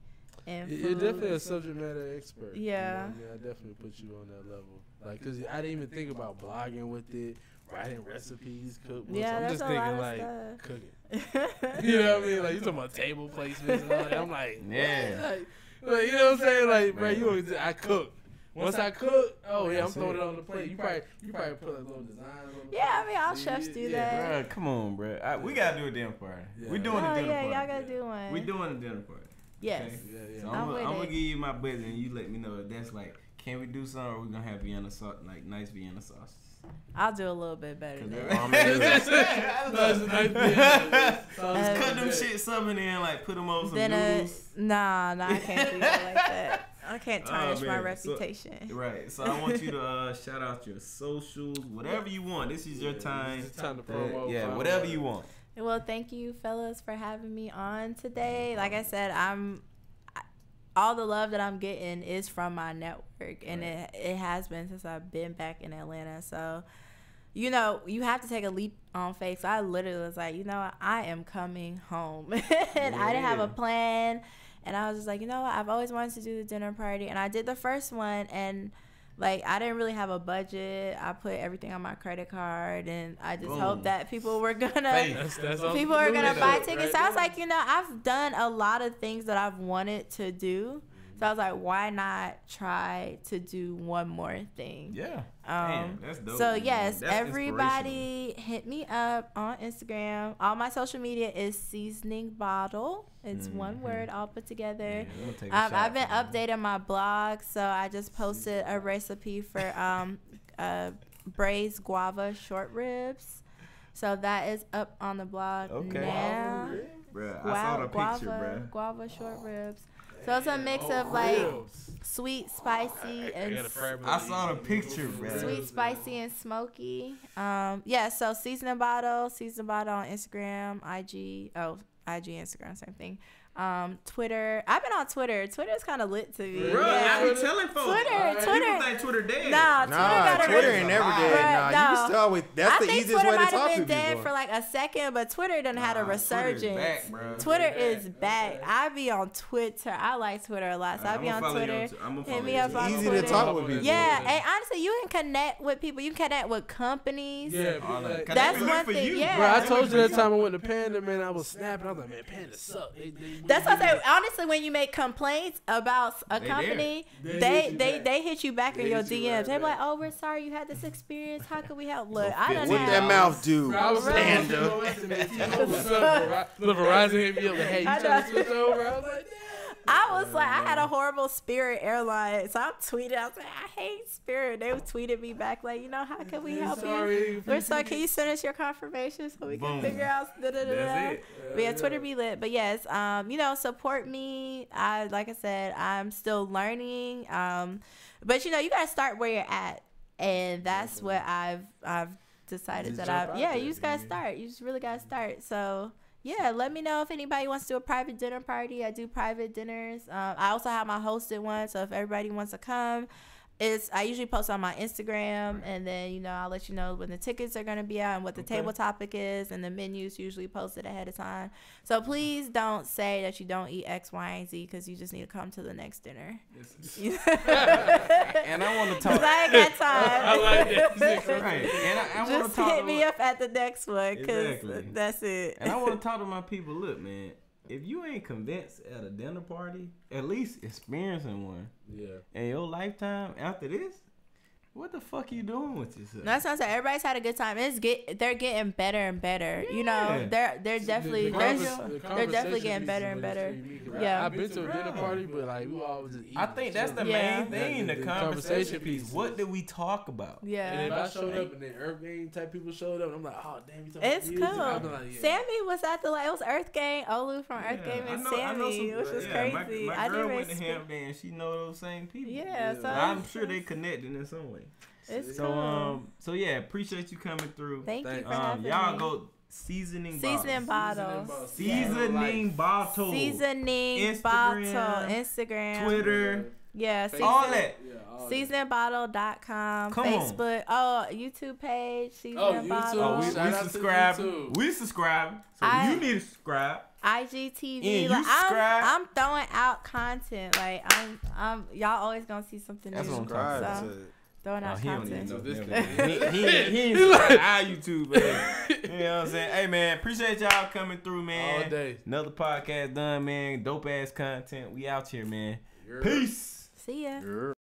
in food? You're definitely a subject matter expert. Yeah. I definitely put you on that level. Like, because I didn't even think about blogging with it, writing recipes, cookbooks. Yeah, I'm that's just a thinking, lot like, of cooking. You know what I mean? Like, you talking about table placements and all that. I'm like, yeah. Like, you know what I'm saying? Like, bro, I cook. Once I cook, I'm throwing it on the plate. You probably put a little design on the I mean, all chefs do that. Bro, come on, bro. We gotta do a dinner party. We doing a dinner party. Y'all gotta do one. We doing a dinner party. Yes. Okay? So I'm gonna give you my budget, and you let me know if that's like, can we do something, or we gonna have Vienna sauce, like nice Vienna sauce. I'll do a little bit better. Just cut them shits up and then like put them on some noodles. Nah, I can't do that like that. I can't tarnish my reputation. So I want you to shout out your socials, whatever you want. This is your time. It's time to promo. Whatever you want. Well, thank you, fellas, for having me on today. Like I said, all the love that I'm getting is from my network, and it has been since I've been back in Atlanta. So, you have to take a leap on faith. So I literally was like, I am coming home. And I didn't have a plan. And I was just like, I've always wanted to do the dinner party. And I did the first one, and like, I didn't really have a budget. I put everything on my credit card, and I just hoped that people were gonna buy tickets. So I was like, I've done a lot of things that I've wanted to do. So I was like, why not try to do one more thing? Yeah. Damn, that's dope. So yes, everybody hit me up on Instagram. All my social media is Seasoning Bottle. It's one word all put together. Yeah, I've been updating my blog, so I just posted a recipe for braised guava short ribs. So that is up on the blog now. Bruh, I saw the picture, bruh. Guava short ribs. So it's a mix of like sweet, spicy, and I saw the picture, bro. Sweet, spicy, and smoky. So Seasoning Bottle on Instagram, IG, Instagram, same thing. Twitter. I've been on Twitter. Twitter's kind of lit to me. Bro, I be telling folks. Twitter. People think Twitter dead. Twitter ain't never dead. You can still always. That's the easiest Twitter way to talk to people. might have been dead for like a second, but Twitter done had a resurgence. Twitter is back. I be on Twitter. I like Twitter a lot, so I be on Twitter. Hit me up on Twitter. Easy to talk with people. Yeah, and honestly, you can connect with people. You can connect with companies. Yeah, that's one thing. Yeah, bro, I told you that time I went to Panda, man. I was snapping. I was like, man, Panda suck. That's what I say. Honestly, when you make complaints about a company, they hit you back in your DMs. They're like, "Oh, we're sorry you had this experience. How can we help?" Look, I don't know. What that mouth do? Panda. Verizon hit me up like, "Hey, you trying to switch over?" I was like, I had a horrible Spirit airline, so I tweeted. I was like, I hate Spirit. They tweeted me back like, how can we help you? We're sorry. Can you send us your confirmation so we can figure out? That's it. But yeah, Twitter be lit. But yes, support me. Like I said, I'm still learning. But you gotta start where you're at, and that's what I've decided that you just gotta start. You just really gotta start. So yeah, let me know if anybody wants to do a private dinner party. I do private dinners. I also have my hosted one, so if everybody wants to come, I usually post on my Instagram, and then I'll let you know when the tickets are gonna be out and what the table topic is, and the menus usually posted ahead of time. So please don't say that you don't eat X, Y, and Z, because you just need to come to the next dinner. And I want to talk. I ain't got time. I like that. Right. And I want just to talk. Hit me up at the next one, because that's it. And I want to talk to my people. Look, man. If you ain't convinced at a dinner party, at least experiencing one in your lifetime after this, what the fuck you doing with yourself? That's what I'm saying. Everybody's had a good time. They're getting better and better. Yeah. They're definitely they're definitely getting better and better. Yeah, I've been to a dinner party, but like we always just eat. I think that's the main thing. The conversation piece. What did we talk about? Yeah. And if I showed up and then Earth Gang type people showed up, I'm like, oh damn, you talking it's about cool. like, Sammy was at it was Earth Gang, Olu from Earth Gang, and Sammy, which was crazy. My girl went to Hampton, and she know those same people. Yeah, so I'm sure they connected in some way. It's cool. So yeah, appreciate you coming through. Thank you for having y'all me. go seasoning bottles. Seasoning bottle. Instagram. Twitter. Yeah, all that. Seasonbottle.com. Come Facebook. on. YouTube page. Season Bottle. Oh, we subscribe. We subscribe. So you need to subscribe. IGTV. Like, I'm throwing out content. Like I'm y'all always gonna see something That's new. What I'm talking about. Throwing out content. He don't even know this. He ain't subscribed our YouTube, man. You know what I'm saying? Hey, man, appreciate y'all coming through, man. All day. Another podcast done, man. Dope ass content. We out here, man. Peace. See ya.